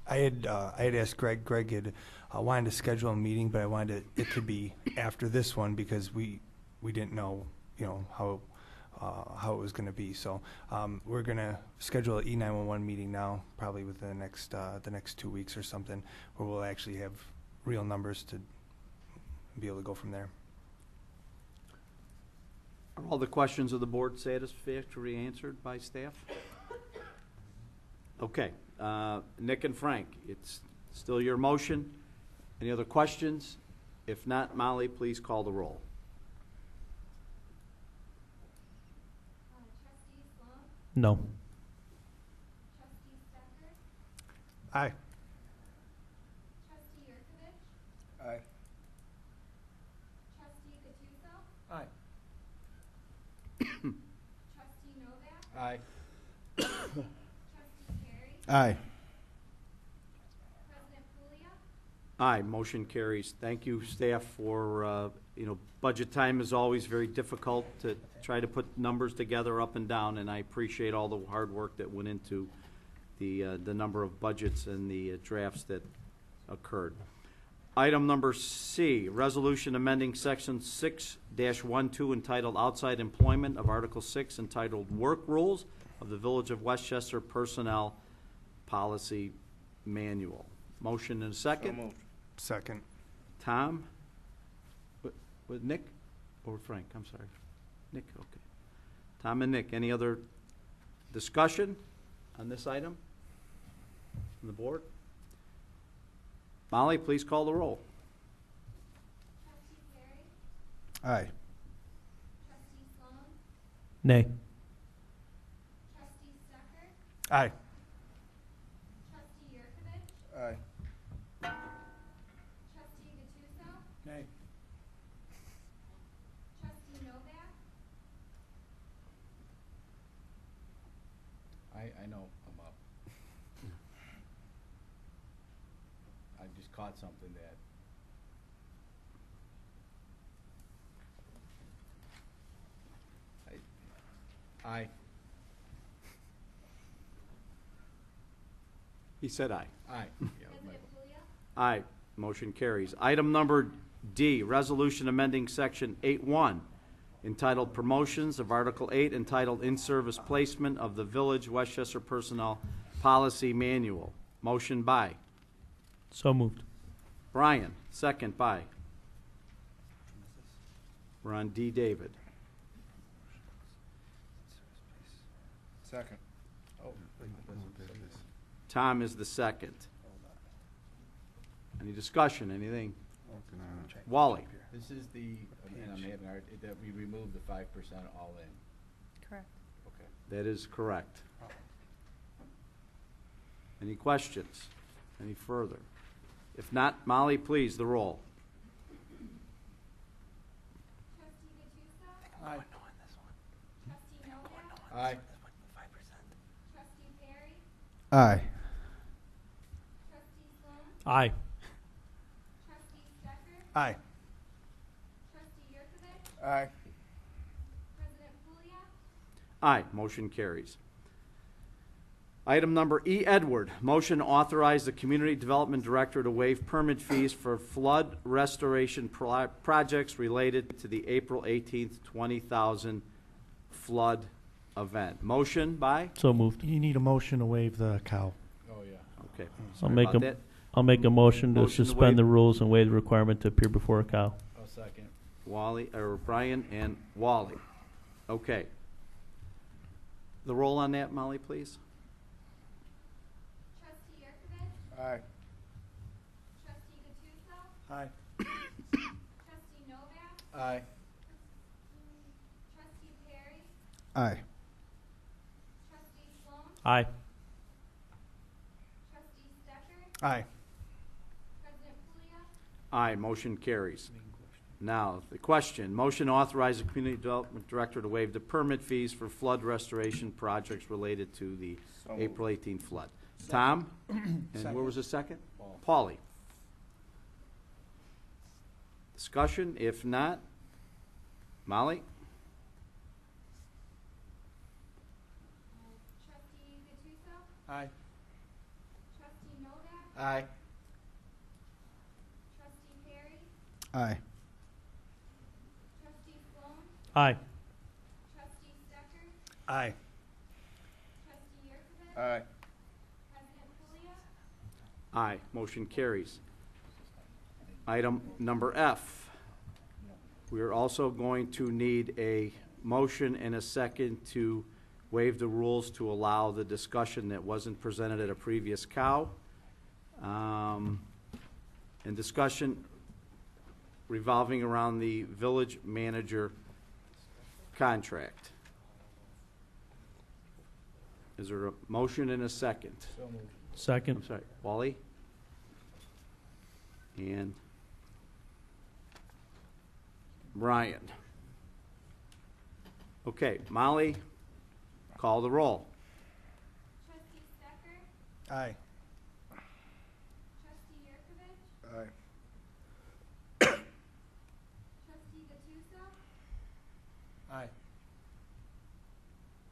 S14: I had asked Greg. Greg had wanted to schedule a meeting, but I wanted it to be after this one because we didn't know how it was going to be. So we're going to schedule an E911 meeting now, probably within the next 2 weeks or something, where we'll actually have real numbers to be able to go from there.
S13: Are all the questions of the board satisfactorily answered by staff? Okay. Nick and Frank, it's still your motion. Any other questions? If not, Molly, please call the roll.
S11: Trustee Sloan?
S10: No.
S11: Trustee Stecker?
S14: Aye.
S11: Trustee Yurkovich?
S2: Aye.
S11: Trustee Gattuso?
S2: Aye.
S11: Trustee Novak?
S2: Aye.
S11: Trustee Carey?
S2: Aye.
S11: President Poulia?
S13: Aye, motion carries. Thank you, staff, for, budget time is always very difficult to try to put numbers together up and down, and I appreciate all the hard work that went into the number of budgets and the drafts that occurred. Item number C, resolution amending section 6-12 entitled Outside Employment of Article 6 entitled Work Rules of the Village of Westchester Personnel Policy Manual. Motion and a second.
S14: Second.
S13: Tom? With Nick or Frank? I'm sorry. Nick, okay. Tom and Nick, any other discussion on this item from the board? Molly, please call the roll.
S11: Trustee Perry?
S14: Aye.
S11: Trustee Sloan?
S10: Nay.
S11: Trustee Stucker?
S14: Aye.
S11: Trustee Yurkovich?
S2: Aye.
S11: Trustee Gattuso?
S2: Nay.
S11: Trustee Novak?
S3: I know I'm up. I just caught something that. Aye.
S13: He said aye.
S3: Aye.
S11: President Pulia?
S13: Aye. Motion carries. Item number D, resolution amending section 8-1 entitled Promotions of Article 8 entitled In-Service Placement of the Village Westchester Personnel Policy Manual. Motion by
S10: So moved.
S13: Brian, second by. We're on D. David.
S2: Second.
S13: Tom is the second. Any discussion, anything? Wally?
S3: This is the, and I'm having art, that we remove the 5% all in.
S12: Correct.
S3: Okay.
S13: That is correct. Any questions? Any further? If not, Molly, please, the roll.
S11: Trustee Gattuso?
S2: Aye.
S11: Trustee Novak?
S3: Aye.
S11: Trustee Perry?
S2: Aye.
S11: Trustee Sloan?
S10: Aye.
S11: Trustee Stucker?
S14: Aye.
S11: Trustee Yurkovich?
S2: Aye.
S11: President Pulia?
S13: Aye, motion carries. Item number E, Edward, motion to authorize the Community Development Director to waive permit fees for flood restoration projects related to the April 18th, 20,000 flood event. Motion by?
S10: So moved.
S2: You need a motion to waive the cow.
S3: Oh, yeah.
S13: Okay.
S10: I'll
S13: sorry
S10: make
S13: about
S10: a,
S13: that.
S10: I'll make a motion to
S13: Motion to
S10: suspend
S13: waive.
S10: the rules and waive the requirement to appear before a cow.
S3: I'll second.
S13: Wally, or Brian and Wally. Okay. The roll on that, Molly, please.
S11: Trustee Yurkovich?
S2: Aye.
S11: Trustee Gattuso?
S2: Aye.
S11: Trustee Novak?
S3: Aye.
S11: Trustee Perry?
S2: Aye.
S11: Trustee Sloan?
S10: Aye.
S11: Trustee Stucker?
S14: Aye.
S11: President Pulia?
S13: Aye, motion carries. Now, the question, motion to authorize the Community Development Director to waive the permit fees for flood restoration projects related to the April 18th flood. Tom? And where was the second?
S3: Paul.
S13: Paulie. Discussion, if not, Molly?
S11: Trustee Gattuso?
S2: Aye.
S11: Trustee Novak?
S3: Aye.
S11: Trustee Perry?
S2: Aye.
S11: Trustee Sloan?
S10: Aye.
S11: Trustee Stucker?
S14: Aye.
S11: Trustee Yurkovich?
S2: Aye.
S11: President Pulia?
S13: Aye, motion carries. Item number F. We are also going to need a motion and a second to waive the rules to allow the discussion that wasn't presented at a previous cow. And discussion revolving around the village manager contract. Is there a motion and a second?
S3: So moved.
S10: Second.
S13: I'm sorry, Wally? And Brian. Okay, Molly, call the roll.
S11: Trustee Stucker?
S14: Aye.
S11: Trustee Yurkovich?
S2: Aye.
S11: Trustee Gattuso?
S2: Aye.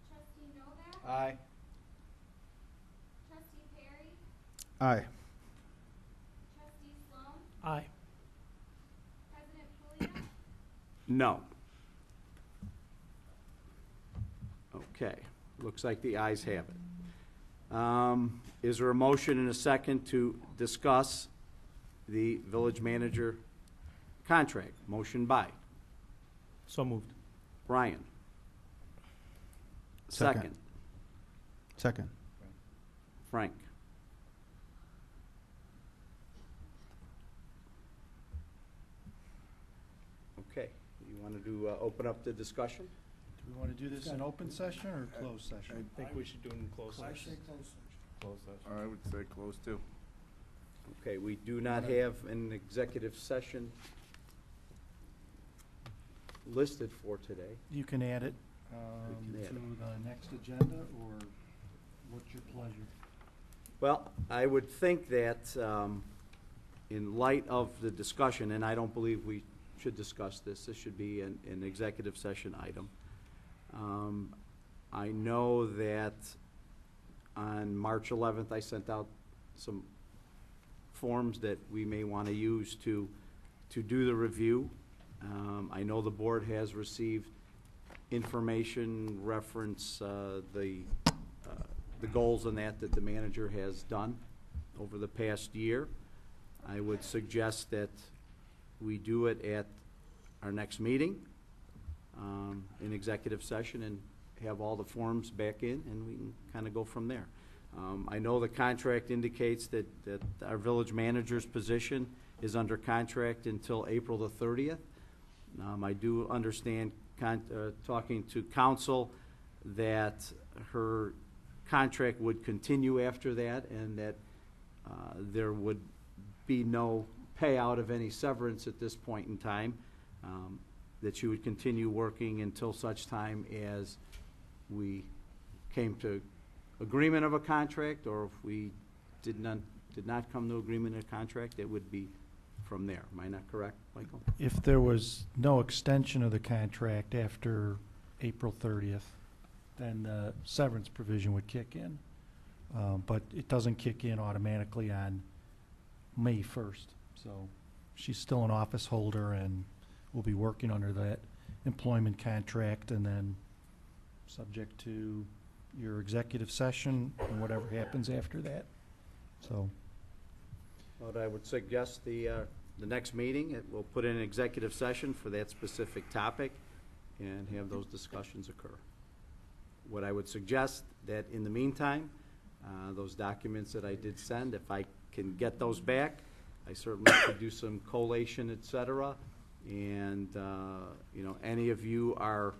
S11: Trustee Novak?
S3: Aye.
S2: Aye.
S11: Trustee Sloan,
S10: Aye.
S11: President Pulia,
S13: No. Okay, looks like the ayes have it. Is there a motion and a second to discuss the village manager contract? Motion by
S10: So moved.
S13: Brian.
S2: Second. Second.
S13: Frank. Okay, you want to open up the discussion?
S2: Do we want to do this in open session or closed session?
S3: I think we should do it in closed session.
S7: Close session.
S15: I would say close too.
S13: Okay, we do not have an executive session listed for today.
S2: You can add it
S13: We can add
S2: to
S13: it.
S2: the next agenda, or what's your pleasure?
S13: Well, I would think that in light of the discussion, and I don't believe we should discuss this, this should be an executive session item. I know that on March 11th, I sent out some forms that we may want to use to do the review. I know the board has received information reference the goals and that the manager has done over the past year. I would suggest that we do it at our next meeting in executive session and have all the forms back in, and we can kind of go from there. I know the contract indicates that our village manager's position is under contract until April the 30th. I do understand, talking to council, that her contract would continue after that, and that there would be no payout of any severance at this point in time, that she would continue working until such time as we came to agreement of a contract, or if we did not come to agreement of a contract, it would be from there. Am I not correct, Michael?
S2: If there was no extension of the contract after April 30th, then the severance provision would kick in. But it doesn't kick in automatically on May 1st. So she's still an office holder and will be working under that employment contract, and then subject to your executive session and whatever happens after that. So
S13: But I would suggest the next meeting, we'll put in an executive session for that specific topic and have those discussions occur. What I would suggest that in the meantime, those documents that I did send, if I can get those back, I certainly could do some collation, et cetera. And, any of you are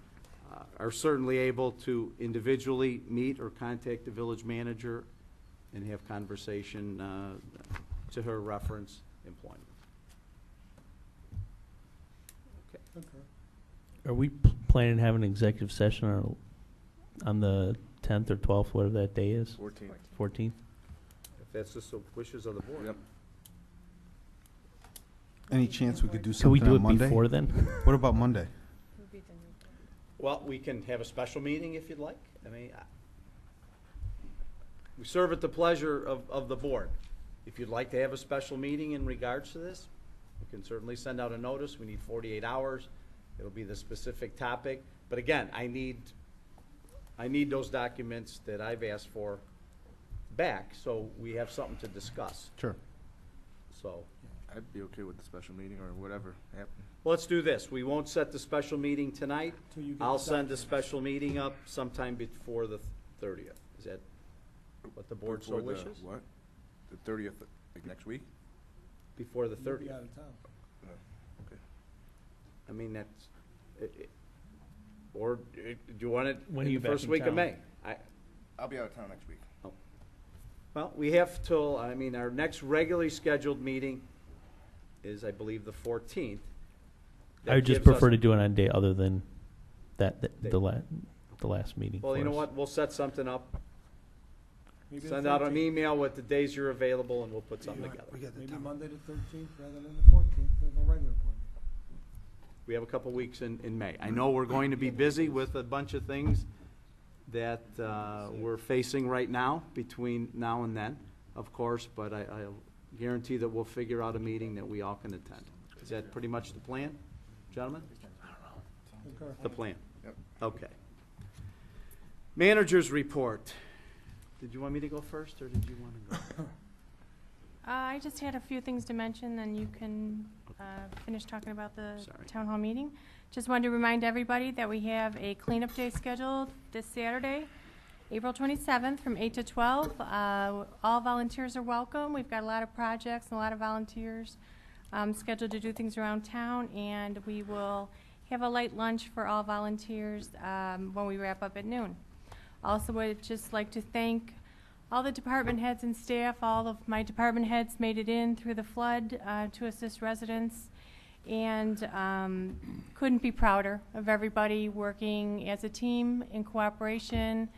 S13: certainly able to individually meet or contact the village manager and have conversation to her reference employment. Okay.
S10: Are we planning to have an executive session on the 10th or 12th, whatever that day is?
S15: 14.
S10: 14th?
S13: If that's just the wishes of the board.
S15: Yep.
S2: any chance we could do
S10: Can we
S2: something
S10: do
S2: on
S10: it
S2: Monday?
S10: before then?
S2: What about Monday?
S13: Well, we can have a special meeting if you'd like. I mean, we serve at the pleasure of the board. If you'd like to have a special meeting in regards to this, we can certainly send out a notice. We need 48 hours. It'll be the specific topic. But again, I need those documents that I've asked for back, so we have something to discuss.
S2: Sure.
S13: So,
S15: I'd be okay with the special meeting or whatever happens.
S13: well, let's do this. We won't set the special meeting tonight. I'll send the special meeting up sometime before the 30th. Is that what the board so
S15: Before the
S13: wishes?
S15: What? The 30th, like next week?
S13: Before the 30th.
S9: out of town.
S15: Okay.
S13: I mean, that's, or do you want it
S10: When are
S13: in
S10: you
S13: the
S10: back
S13: first
S10: in
S13: week of
S10: town?
S13: May?
S15: I'll be out of town next week.
S13: Well, we have till, our next regularly scheduled meeting is, I believe, the 14th.
S10: I would just prefer to do it on a day other than the last meeting.
S13: Well, you
S10: for
S13: know
S10: us.
S13: what, we'll set something up.
S9: Maybe the
S13: Send out an
S9: 13th.
S13: email with the days you're available, and we'll put something together.
S9: Maybe Monday the 13th rather than the 14th for the regular board meeting.
S13: We have a couple weeks in May. I know we're going to be busy with a bunch of things that we're facing right now between now and then. of course, but I'll guarantee that we'll figure out a meeting that we all can attend. Is that pretty much the plan, gentlemen? The plan?
S15: Yep.
S13: Okay. Managers report. Did you want me to go first, or did you want to go?
S16: I just had a few things to mention, then you can finish talking about the
S13: Sorry.
S16: town hall meeting. Just wanted to remind everybody that we have a cleanup day scheduled this Saturday, April 27th, from 8 to 12. All volunteers are welcome. We've got a lot of projects and a lot of volunteers scheduled to do things around town, and we will have a light lunch for all volunteers when we wrap up at noon. Also would just like to thank all the department heads and staff. All of my department heads made it in through the flood to assist residents, and couldn't be prouder of everybody working as a team in cooperation.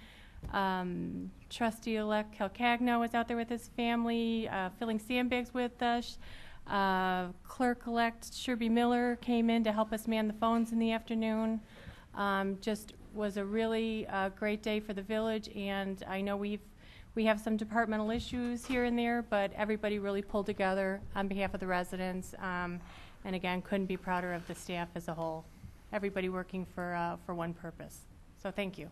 S16: Trustee-elect Calcagno was out there with his family, filling sandbags with us. Clerk-elect Sherby Miller came in to help us man the phones in the afternoon. Just was a really great day for the village, and I know we have some departmental issues here and there, but everybody really pulled together on behalf of the residents. And again, couldn't be prouder of the staff as a whole. Everybody working for one purpose. So thank you.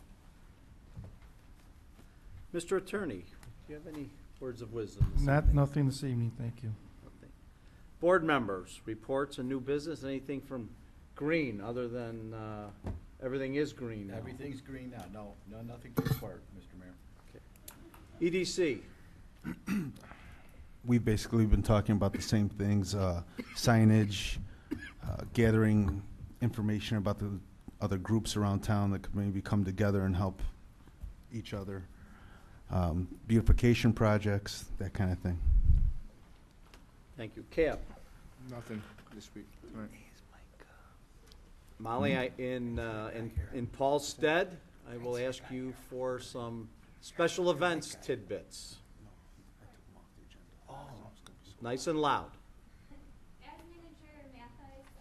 S13: Mr. Attorney, do you have any words of wisdom? this evening?
S2: Nothing this evening, thank you.
S13: Nothing. Board members, reports and new business, anything from green, other than everything is green now?
S3: Everything's green now. No, nothing to report, Mr. Mayor.
S13: EDC.
S17: We've basically been talking about the same things, signage, gathering information about the other groups around town that could maybe come together and help each other. Beautification projects, that kind of thing.
S13: Thank you. Cap.
S15: Nothing this week, tonight.
S13: Molly, in Paul's stead, I will ask you for some special events tidbits. Nice and loud.
S11: As manager Mathis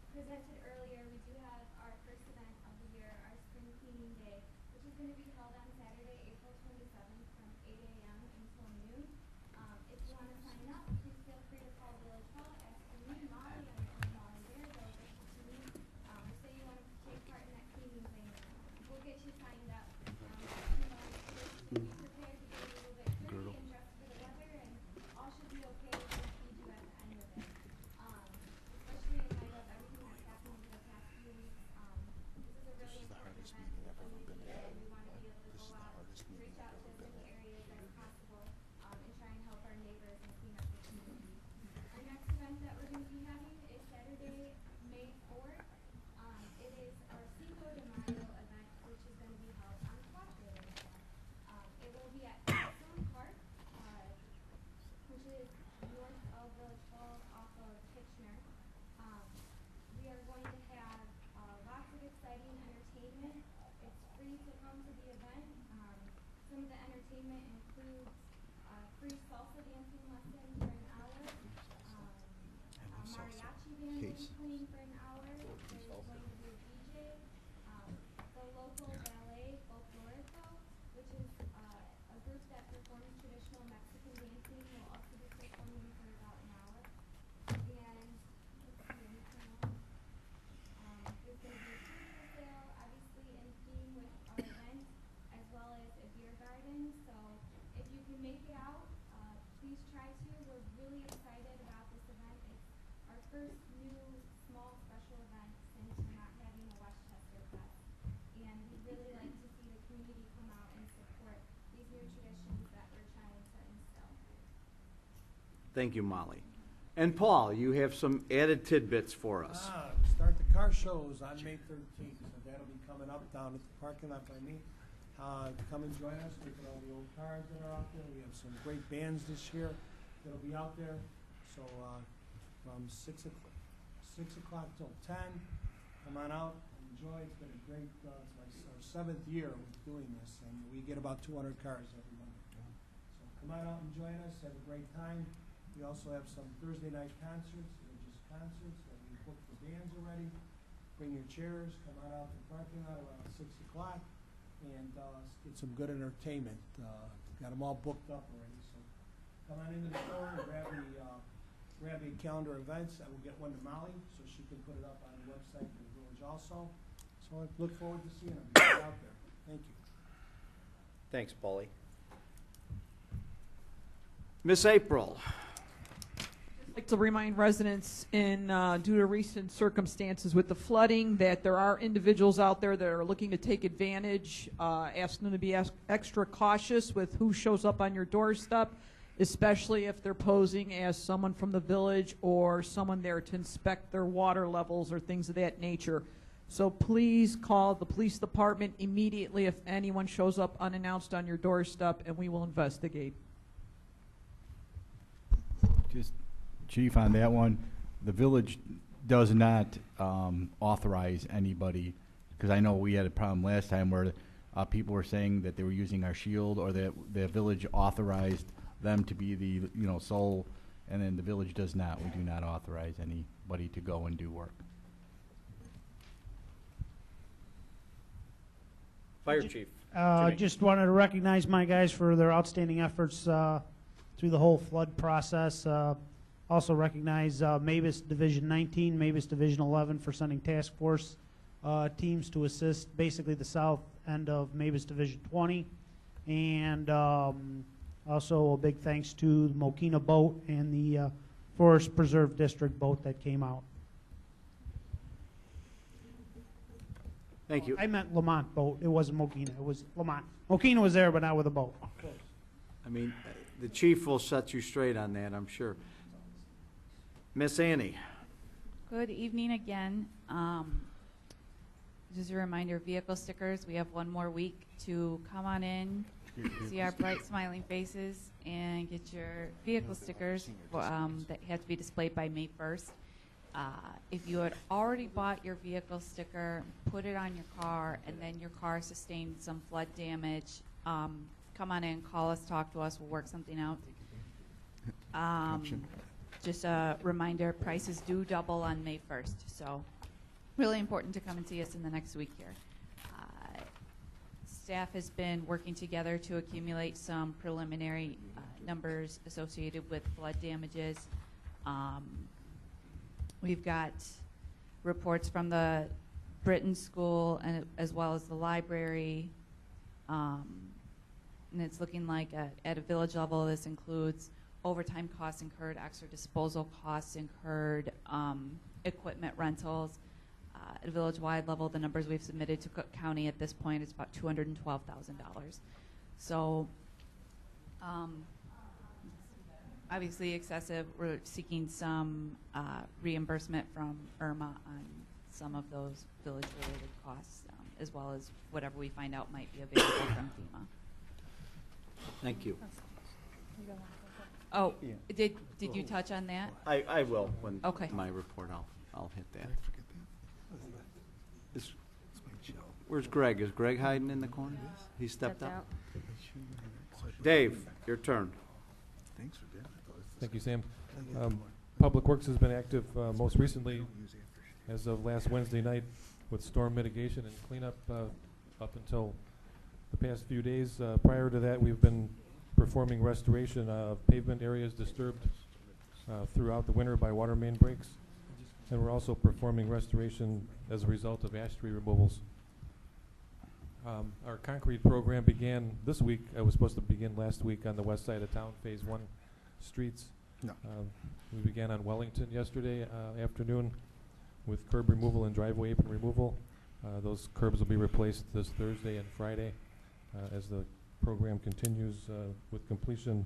S11: presented earlier, we do have our first event of the year, our spring cleaning day, which is going to be held on Saturday, April 27th from 8 a.m. until noon. If you want to sign up, please feel free to call Village Hall, ask for me, Molly, I'm the volunteer, they'll get you to me. Say you want to take part in that cleaning thing, we'll get you signed up. Be prepared to get a little bit dirty and dressed for the weather, and all should be okay. We'll feed you at the end of it. Especially in light of everything that's happened over the past few weeks. This is a really important event for the year, and we want to be able to go out, reach out to as many areas as possible, and try and help our neighbors and clean up the community. Our next event that we're going to be having is Saturday, May 4th. It is our Cinco de Mayo event, which is going to be held on Squash Day. It will be at Stone Park, which is north of Village Hall off of Kitchener. We are going to have lots of exciting entertainment. It's free to come to the event. Some of the entertainment includes free salsa dancing lessons for an hour. A mariachi band will be playing for an hour. There's going to be a DJ. The local ballet Folklorico, which is a group that performs traditional Mexican dancing, will also be performing for about an hour. And let's see, anything else? There's going to be food for sale, obviously in theme with our event, as well as a beer garden. So if you can make it out, please try to. We're really excited about this event. It's our first new small special event since we're not having a Westchester Fest. And we'd really like to see the community come out and support these new traditions that we're trying to instill.
S13: Thank you, Molly. And Paul, you have some added tidbits for us.
S2: Start the car shows on May 13th, so that'll be coming up down at the parking lot by me. Come and join us, look at all the old cars that are out there. We have some great bands this year that'll be out there. So from 6 o'clock till 10, come on out, enjoy. It's been a great, it's our 7th year of doing this, and we get about 200 cars every month. So come on out and join us, have a great time. We also have some Thursday night concerts, religious concerts, that we booked the bands already. Bring your chairs, come on out to the parking lot around 6 o'clock, and get some good entertainment. Got them all booked up already, so
S18: come on into the store and grab a calendar of events. I will get one to Molly, so she can put it up on the website for the village also. So I look forward to seeing everybody out there. Thank you.
S13: Thanks, Paulie. Miss April.
S19: I'd like to remind residents due to recent circumstances with the flooding that there are individuals out there that are looking to take advantage. Ask them to be extra cautious with who shows up on your doorstep, especially if they're posing as someone from the village or someone there to inspect their water levels or things of that nature. So please call the police department immediately if anyone shows up unannounced on your doorstep, and we will investigate.
S3: Just, Chief, on that one, the village does not authorize anybody, because I know we had a problem last time where people were saying that they were using our shield, or that the village authorized them to be the sole, and then the village does not. We do not authorize anybody to go and do work.
S13: Fire Chief.
S20: Just wanted to recognize my guys for their outstanding efforts through the whole flood process. Also recognize Mavis Division 19, Mavis Division 11 for sending task force teams to assist basically the south end of Mavis Division 20. And also a big thanks to the Mokina boat and the Forest Preserve District boat that came out.
S13: Thank you.
S20: I meant Lamont boat. It wasn't Mokina. It was Lamont. Mokina was there, but not with a boat.
S13: I mean, the chief will set you straight on that, I'm sure. Miss Annie.
S12: Good evening again. Just a reminder, vehicle stickers, we have one more week to come on in, see our bright smiling faces, and get your vehicle stickers that have to be displayed by May 1st. If you had already bought your vehicle sticker, put it on your car, and then your car sustained some flood damage, come on in, call us, talk to us, we'll work something out. Just a reminder, prices do double on May 1st, so really important to come and see us in the next week here. Staff has been working together to accumulate some preliminary numbers associated with flood damages. We've got reports from the Britton School and as well as the library. And it's looking like at a village level, this includes overtime costs incurred, extra disposal costs incurred, equipment rentals. At a village-wide level, the numbers we've submitted to Cook County at this point is about $212,000. So obviously excessive. We're seeking some reimbursement from IRMA on some of those village-related costs, as well as whatever we find out might be available from FEMA.
S13: Thank you.
S12: Oh, did you touch on that?
S13: I will when
S12: Okay.
S13: my report. I'll hit that. Where's Greg? Is Greg hiding in the corner? He stepped up. Dave, your turn.
S7: Thank you, Sam. Public Works has been active most recently as of last Wednesday night with storm mitigation and cleanup up until the past few days. Prior to that, we've been performing restoration of pavement areas disturbed throughout the winter by water main breaks. And we're also performing restoration as a result of ash tree removals. Our concrete program began this week. It was supposed to begin last week on the west side of town, Phase 1 streets.
S17: No.
S7: We began on Wellington yesterday afternoon with curb removal and driveway apron removal. Those curbs will be replaced this Thursday and Friday as the program continues with completion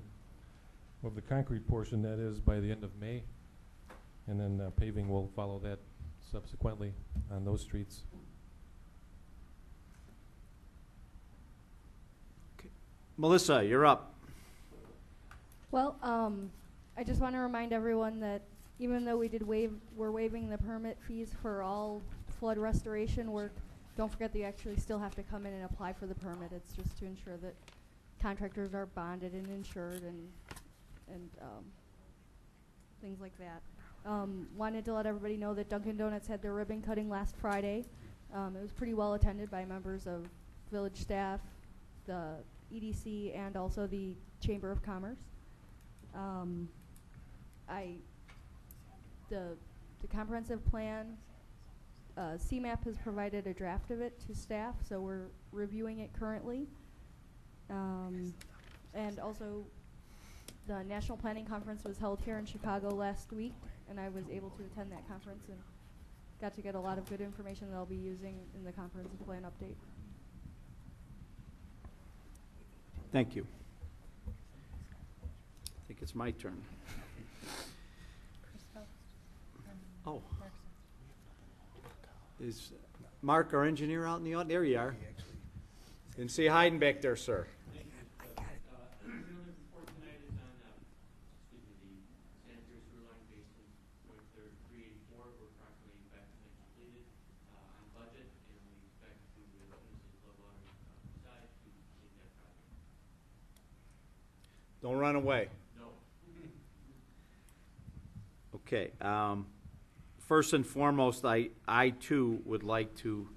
S7: of the concrete portion, that is, by the end of May. And then paving will follow that subsequently on those streets.
S13: Melissa, you're up.
S21: Well, I just want to remind everyone that even though we're waiving the permit fees for all flood restoration work, don't forget that you actually still have to come in and apply for the permit. It's just to ensure that contractors are bonded and insured and things like that. Wanted to let everybody know that Dunkin' Donuts had their ribbon cutting last Friday. It was pretty well attended by members of village staff, the EDC, and also the Chamber of Commerce. I, the comprehensive plan, CMAP has provided a draft of it to staff, so we're reviewing it currently. And also, the National Planning Conference was held here in Chicago last week, and I was able to attend that conference and got to get a lot of good information that I'll be using in the comprehensive plan update.
S13: Thank you. I think it's my turn. Oh. Is Mark, our engineer, out in the audience? There you are. Didn't see you hiding back there, sir. Don't run away. No. Okay. First and foremost, I too would like to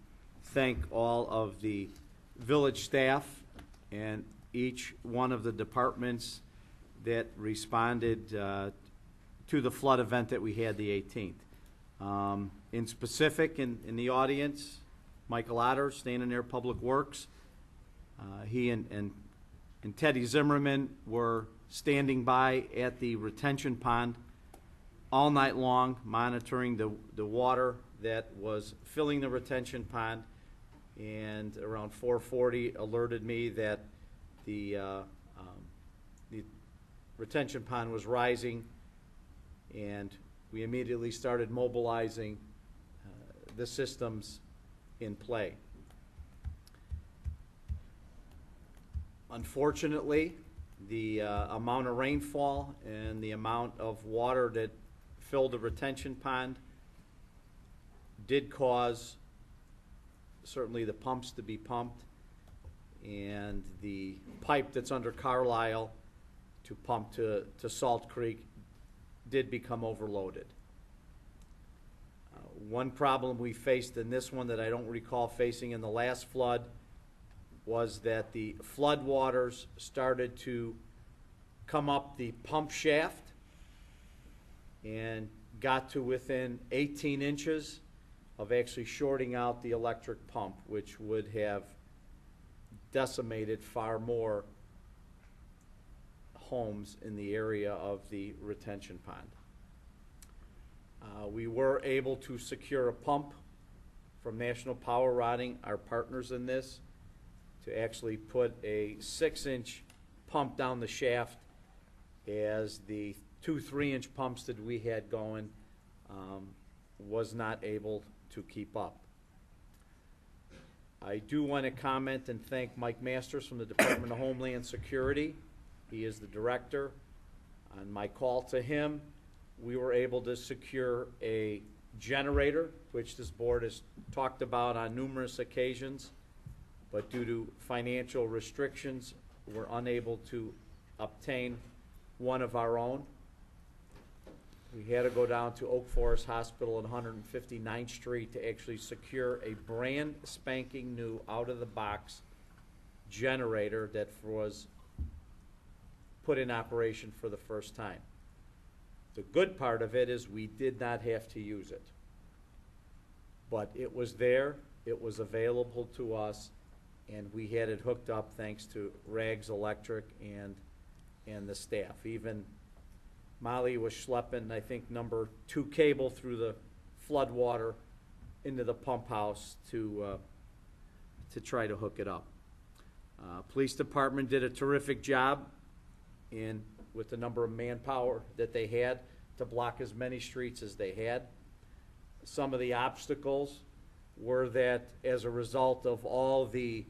S13: thank all of the village staff and each one of the departments that responded to the flood event that we had the 18th. In specific, in the audience, Michael Otter, standing there, Public Works. He and Teddy Zimmerman were standing by at the retention pond all night long, monitoring the water that was filling the retention pond, and around 4:40 alerted me that the retention pond was rising, and we immediately started mobilizing the systems in play. Unfortunately, the amount of rainfall and the amount of water that filled the retention pond did cause certainly the pumps to be pumped, and the pipe that's under Carlisle to pump to Salt Creek did become overloaded. One problem we faced in this one that I don't recall facing in the last flood was that the flood waters started to come up the pump shaft and got to within 18 inches of actually shorting out the electric pump, which would have decimated far more homes in the area of the retention pond. We were able to secure a pump from National Power Rotting, our partners in this, to actually put a 6-inch pump down the shaft, as the 2 3-inch pumps that we had going was not able to keep up. I do want to comment and thank Mike Masters from the Department of Homeland Security. He is the director. On my call to him, we were able to secure a generator, which this board has talked about on numerous occasions, but due to financial restrictions, we're unable to obtain one of our own. We had to go down to Oak Forest Hospital on 159th Street to actually secure a brand spanking new out-of-the-box generator that was put in operation for the first time. The good part of it is we did not have to use it. But it was there, it was available to us, and we had it hooked up thanks to Rags Electric and the staff. Even Molly was schlepping, I think, number 2 cable through the flood water into the pump house to try to hook it up. Police department did a terrific job with the number of manpower that they had to block as many streets as they had. Some of the obstacles were that as a result of all the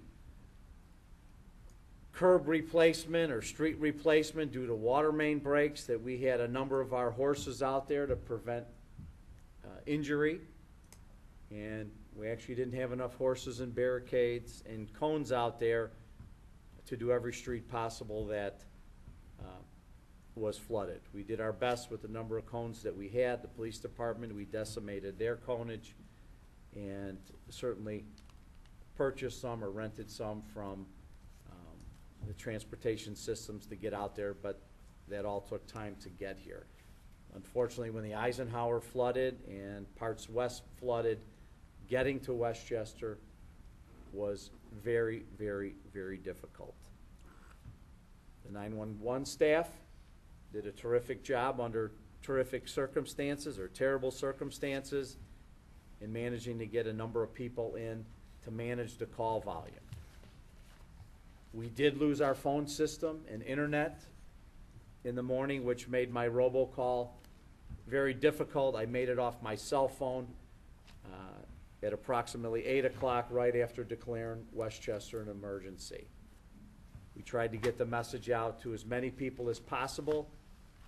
S13: curb replacement or street replacement due to water main breaks, that we had a number of our horses out there to prevent injury, and we actually didn't have enough horses and barricades and cones out there to do every street possible that was flooded. We did our best with the number of cones that we had. The police department, we decimated their conage, and certainly purchased some or rented some from the transportation systems to get out there, but that all took time to get here. Unfortunately, when the Eisenhower flooded and parts west flooded, getting to Westchester was very, very, very difficult. The 911 staff did a terrific job under terrific circumstances or terrible circumstances in managing to get a number of people in to manage the call volume. We did lose our phone system and internet in the morning, which made my robocall very difficult. I made it off my cell phone at approximately 8 o'clock, right after declaring Westchester an emergency. We tried to get the message out to as many people as possible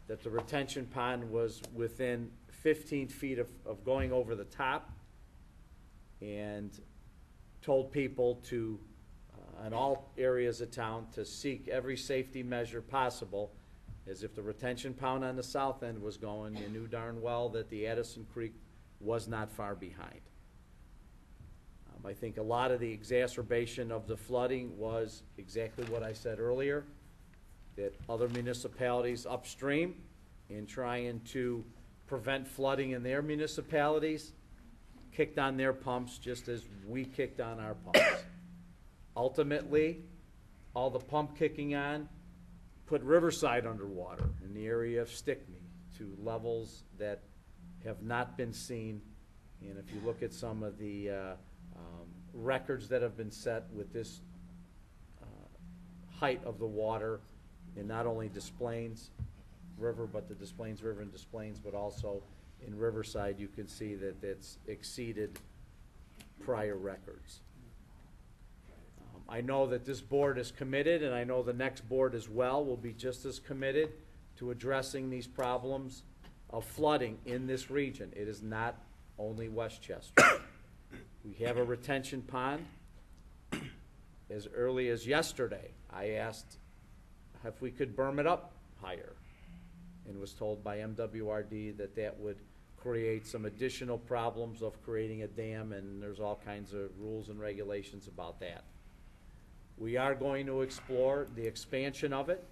S13: that the retention pond was within 15 feet of going over the top, and told people to, in all areas of town, to seek every safety measure possible, as if the retention pond on the south end was going, you knew darn well that the Addison Creek was not far behind. I think a lot of the exacerbation of the flooding was exactly what I said earlier, that other municipalities upstream, in trying to prevent flooding in their municipalities, kicked on their pumps just as we kicked on our pumps. Ultimately, all the pump kicking on put Riverside underwater in the area of Stickney to levels that have not been seen. And if you look at some of the records that have been set with this height of the water in not only Des Plaines River, but the Des Plaines River and Des Plaines, but also in Riverside, you can see that it's exceeded prior records. I know that this board is committed, and I know the next board as well will be just as committed to addressing these problems of flooding in this region. It is not only Westchester. We have a retention pond. As early as yesterday, I asked if we could berm it up higher, and was told by MWRD that that would create some additional problems of creating a dam, and there's all kinds of rules and regulations about that. We are going to explore the expansion of it.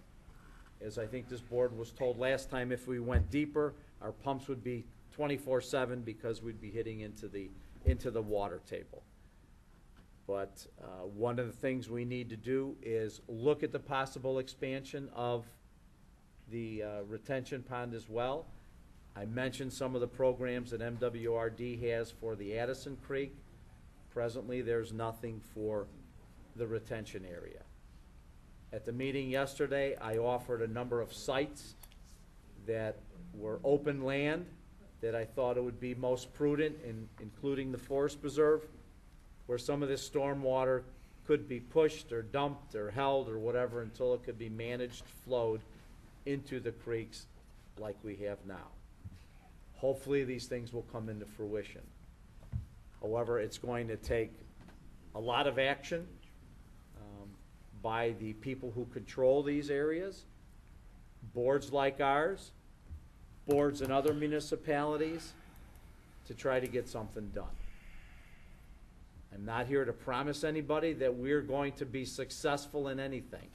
S13: As I think this board was told last time, if we went deeper, our pumps would be 24/7 because we'd be hitting into the water table. But one of the things we need to do is look at the possible expansion of the retention pond as well. I mentioned some of the programs that MWRD has for the Addison Creek. Presently, there's nothing for the retention area. At the meeting yesterday, I offered a number of sites that were open land that I thought it would be most prudent, including the Forest Preserve, where some of this stormwater could be pushed or dumped or held or whatever until it could be managed, flowed into the creeks like we have now. Hopefully these things will come into fruition. However, it's going to take a lot of action by the people who control these areas, boards like ours, boards in other municipalities, to try to get something done. I'm not here to promise anybody that we're going to be successful in anything,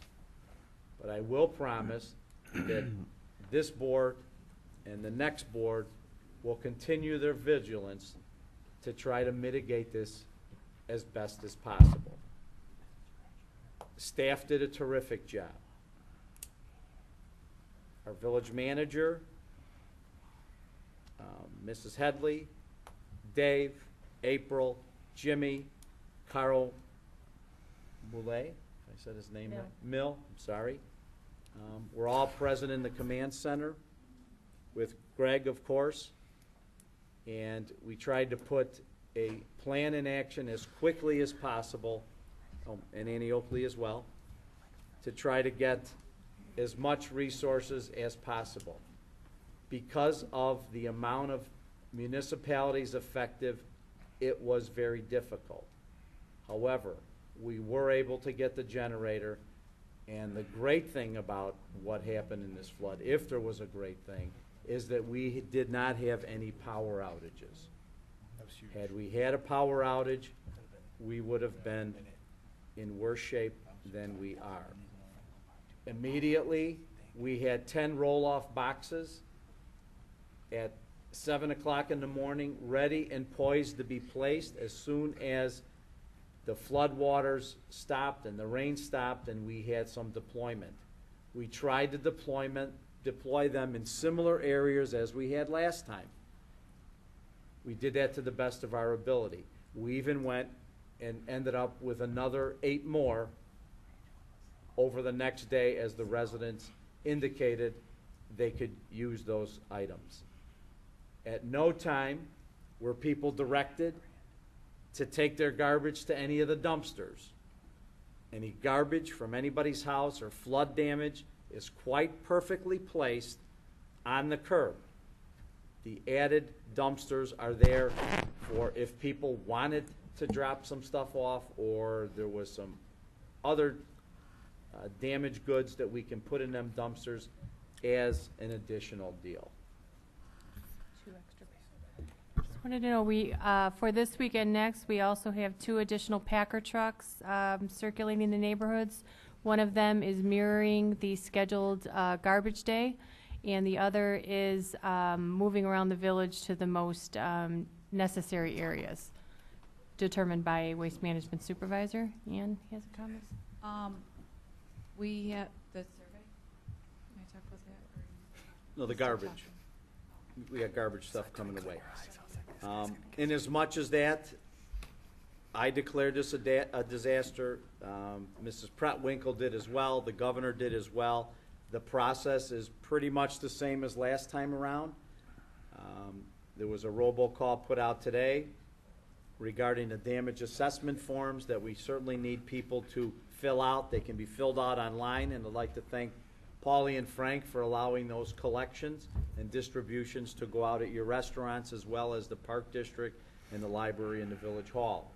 S13: but I will promise that this board and the next board will continue their vigilance to try to mitigate this as best as possible. Staff did a terrific job. Our village manager, Mrs. Headley, Dave, April, Jimmy, Carl Boulay, I said his name right? Mill, I'm sorry. We're all present in the command center with Greg, of course, and we tried to put a plan in action as quickly as possible, and Annie Oakley as well, to try to get as much resources as possible. Because of the amount of municipalities affected, it was very difficult. However, we were able to get the generator, and the great thing about what happened in this flood, if there was a great thing, is that we did not have any power outages. Had we had a power outage, we would have been in worse shape than we are. Immediately, We had 10 roll-off boxes at 7 o'clock in the morning, ready and poised to be placed as soon as the floodwaters stopped and the rain stopped and we had some deployment. We tried to deploy them in similar areas as we had last time. We did that to the best of our ability. We even went and ended up with another 8 more over the next day as the residents indicated they could use those items. At no time were people directed to take their garbage to any of the dumpsters. Any garbage from anybody's house or flood damage is quite perfectly placed on the curb. The added dumpsters are there for if people wanted to drop some stuff off or there was some other damaged goods that we can put in them dumpsters as an additional deal.
S16: Just wanted to know, we, for this week and next, we also have 2 additional Packer trucks circulating the neighborhoods. One of them is mirroring the scheduled garbage day, and the other is moving around the village to the most necessary areas, determined by a waste management supervisor. Ann has a comment?
S12: We have the survey. Can I talk about that? Or
S13: No, the garbage. We got garbage stuff coming away. In as much as that, I declared this a disaster. Mrs. Pratt-Winkle did as well. The governor did as well. The process is pretty much the same as last time around. There was a robocall put out today regarding the damage assessment forms that we certainly need people to fill out. They can be filled out online, and I'd like to thank Paulie and Frank for allowing those collections and distributions to go out at your restaurants as well as the Park District and the library and the Village Hall.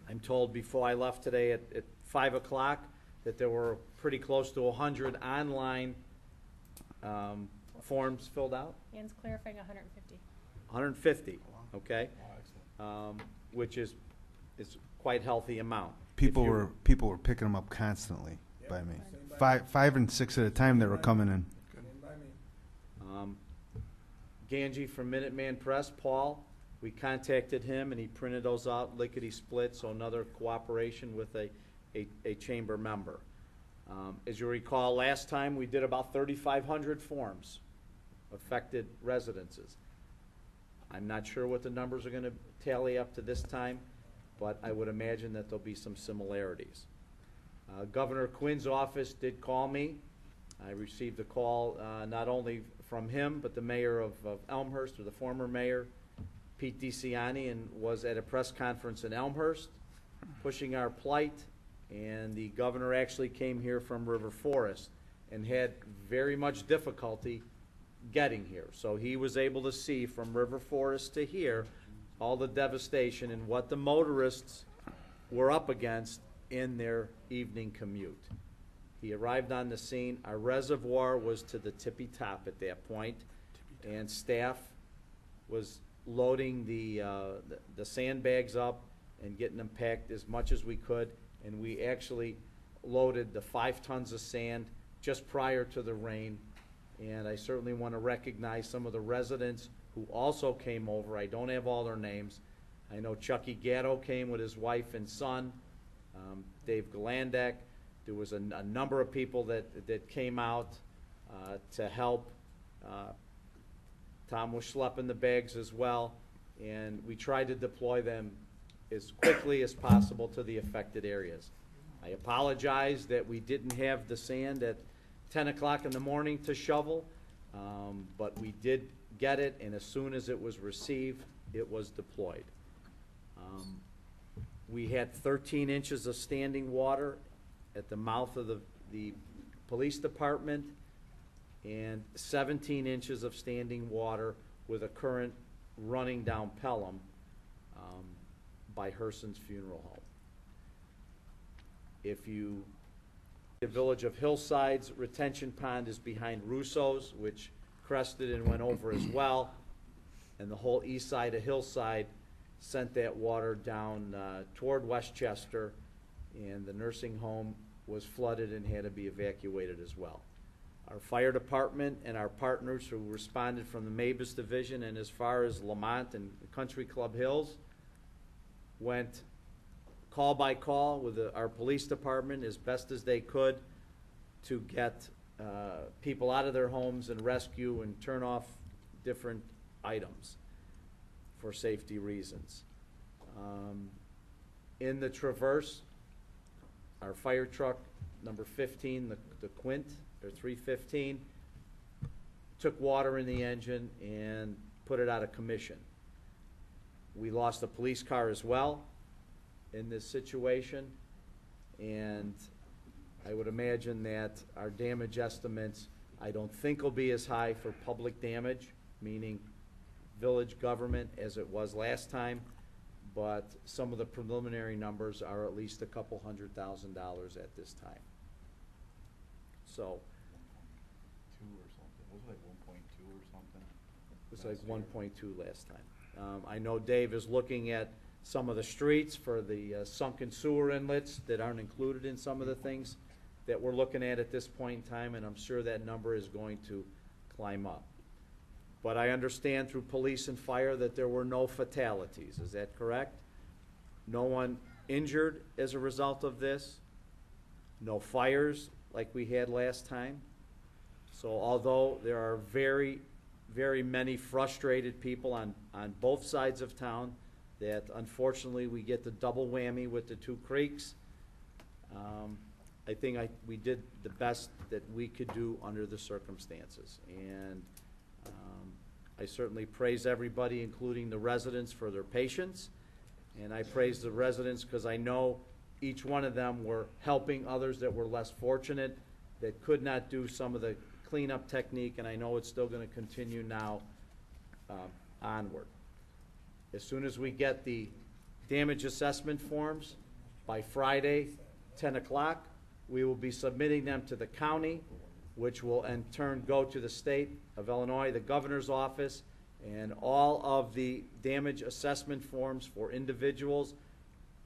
S13: I'm told before I left today at 5 o'clock that there were pretty close to 100 online forms filled out.
S16: Ann's clarifying 150.
S13: 150, okay? Which is quite healthy amount.
S17: People were picking them up constantly by me. 5 and 6 at a time they were coming in.
S13: Ganji from Minuteman Press, Paul, we contacted him and he printed those out lickety split, so another cooperation with a chamber member. As you recall, last time we did about 3,500 forms, affected residences. I'm not sure what the numbers are going to tally up to this time, but I would imagine that there'll be some similarities. Governor Quinn's office did call me. I received a call not only from him, but the mayor of Elmhurst, or the former mayor, Pete DeCiani, and was at a press conference in Elmhurst pushing our plight. And the governor actually came here from River Forest and had very much difficulty getting here. So he was able to see from River Forest to here all the devastation and what the motorists were up against in their evening commute. He arrived on the scene. Our reservoir was to the tippy top at that point, and staff was loading the sandbags up and getting them packed as much as we could, and we actually loaded the 5 tons of sand just prior to the rain. And I certainly want to recognize some of the residents who also came over. I don't have all their names. I know Chucky Gatto came with his wife and son, Dave Galandek. There was a number of people that came out to help. Tom was schlepping the bags as well, and we tried to deploy them as quickly as possible to the affected areas. I apologize that we didn't have the sand at 10 o'clock in the morning to shovel, but we did get it, and as soon as it was received, it was deployed. We had 13 inches of standing water at the mouth of the police department and 17 inches of standing water with a current running down Pelham by Herson's Funeral Home. The village of Hillside's retention pond is behind Russo's, which crested and went over as well, and the whole east side of Hillside sent that water down toward Westchester, and the nursing home was flooded and had to be evacuated as well. Our fire department and our partners who responded from the Mavis Division and as far as Lamont and Country Club Hills went call by call with our police department as best as they could to get people out of their homes and rescue and turn off different items for safety reasons. In the Traverse, our fire truck number 15, the Quint, or 315, took water in the engine and put it out of commission. We lost a police car as well in this situation, and I would imagine that our damage estimates, I don't think will be as high for public damage, meaning village government, as it was last time, but some of the preliminary numbers are at least a couple $100,000 at this time. So.
S3: 2 or something. Was it like 1.2 or something?
S13: It was like 1.2 last time. I know Dave is looking at some of the streets for the sunken sewer inlets that aren't included in some of the things that we're looking at this point in time, and I'm sure that number is going to climb up. But I understand through police and fire that there were no fatalities. Is that correct? No one injured as a result of this? No fires like we had last time? So although there are very, very many frustrated people on both sides of town, that unfortunately we get the double whammy with the two creeks, I think we did the best that we could do under the circumstances. And I certainly praise everybody, including the residents, for their patience. And I praise the residents because I know each one of them were helping others that were less fortunate, that could not do some of the cleanup technique, and I know it's still going to continue now onward. As soon as we get the damage assessment forms by Friday, 10 o'clock, we will be submitting them to the county, which will in turn go to the state of Illinois, the governor's office, and all of the damage assessment forms for individuals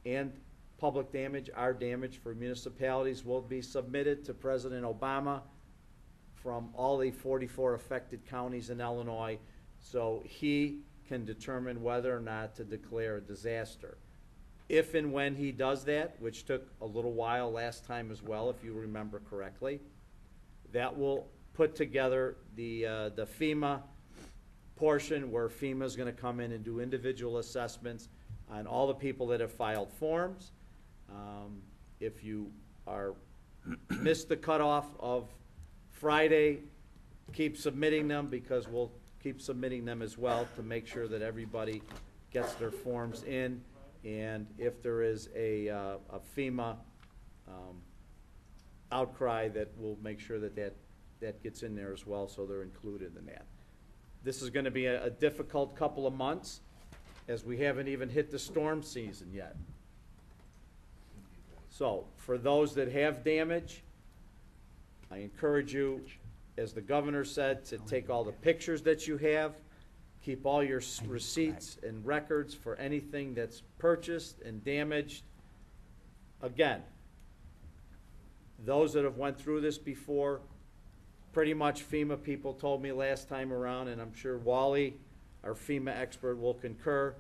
S13: and public damage, our damage for municipalities, will be submitted to President Obama from all the 44 affected counties in Illinois, so he can determine whether or not to declare a disaster. If and when he does that, which took a little while last time as well, if you remember correctly, that will put together the FEMA portion where FEMA is going to come in and do individual assessments on all the people that have filed forms. If you are missed the cutoff of Friday, keep submitting them, because we'll keep submitting them as well to make sure that everybody gets their forms in. And if there is a FEMA outcry, that we'll make sure that gets in there as well, so they're included in that. This is going to be a difficult couple of months, as we haven't even hit the storm season yet. So for those that have damage, I encourage you, as the governor said, to take all the pictures that you have, keep all your receipts and records for anything that's purchased and damaged. Again, those that have went through this before, pretty much FEMA people told me last time around, and I'm sure Wally, our FEMA expert, will concur,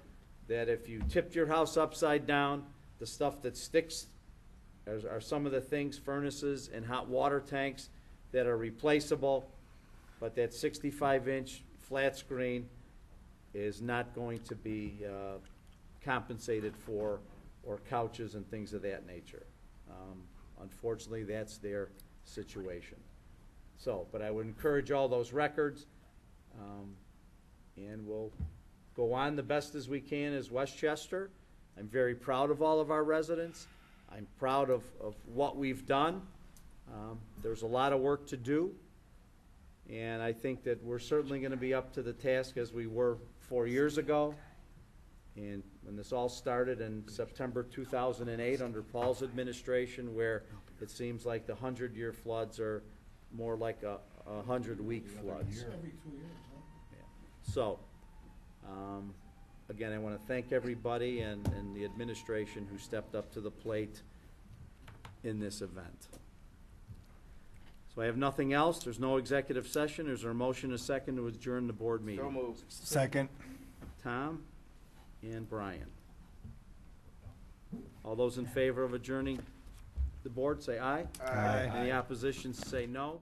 S13: that if you tipped your house upside down, the stuff that sticks are some of the things, furnaces and hot water tanks, that are replaceable, but that 65-inch flat screen is not going to be compensated for, or couches and things of that nature. Unfortunately, that's their situation. So, but I would encourage all those records, and we'll go on the best as we can as Westchester. I'm very proud of all of our residents. I'm proud of what we've done. There's a lot of work to do, and I think that we're certainly going to be up to the task as we were 4 years ago. And when this all started in September 2008 under Paul's administration, where it seems like the 100-year floods are more like a 100-week floods.
S18: Every 2 years, huh?
S13: Yeah. So, again, I want to thank everybody and the administration who stepped up to the plate in this event. So I have nothing else. There's no executive session. Is there a motion, a second, to adjourn the board meeting?
S15: So moved.
S14: Second.
S13: Tom and Brian. All those in favor of adjourning the board, say aye.
S14: Aye.
S13: Any opposition, say no.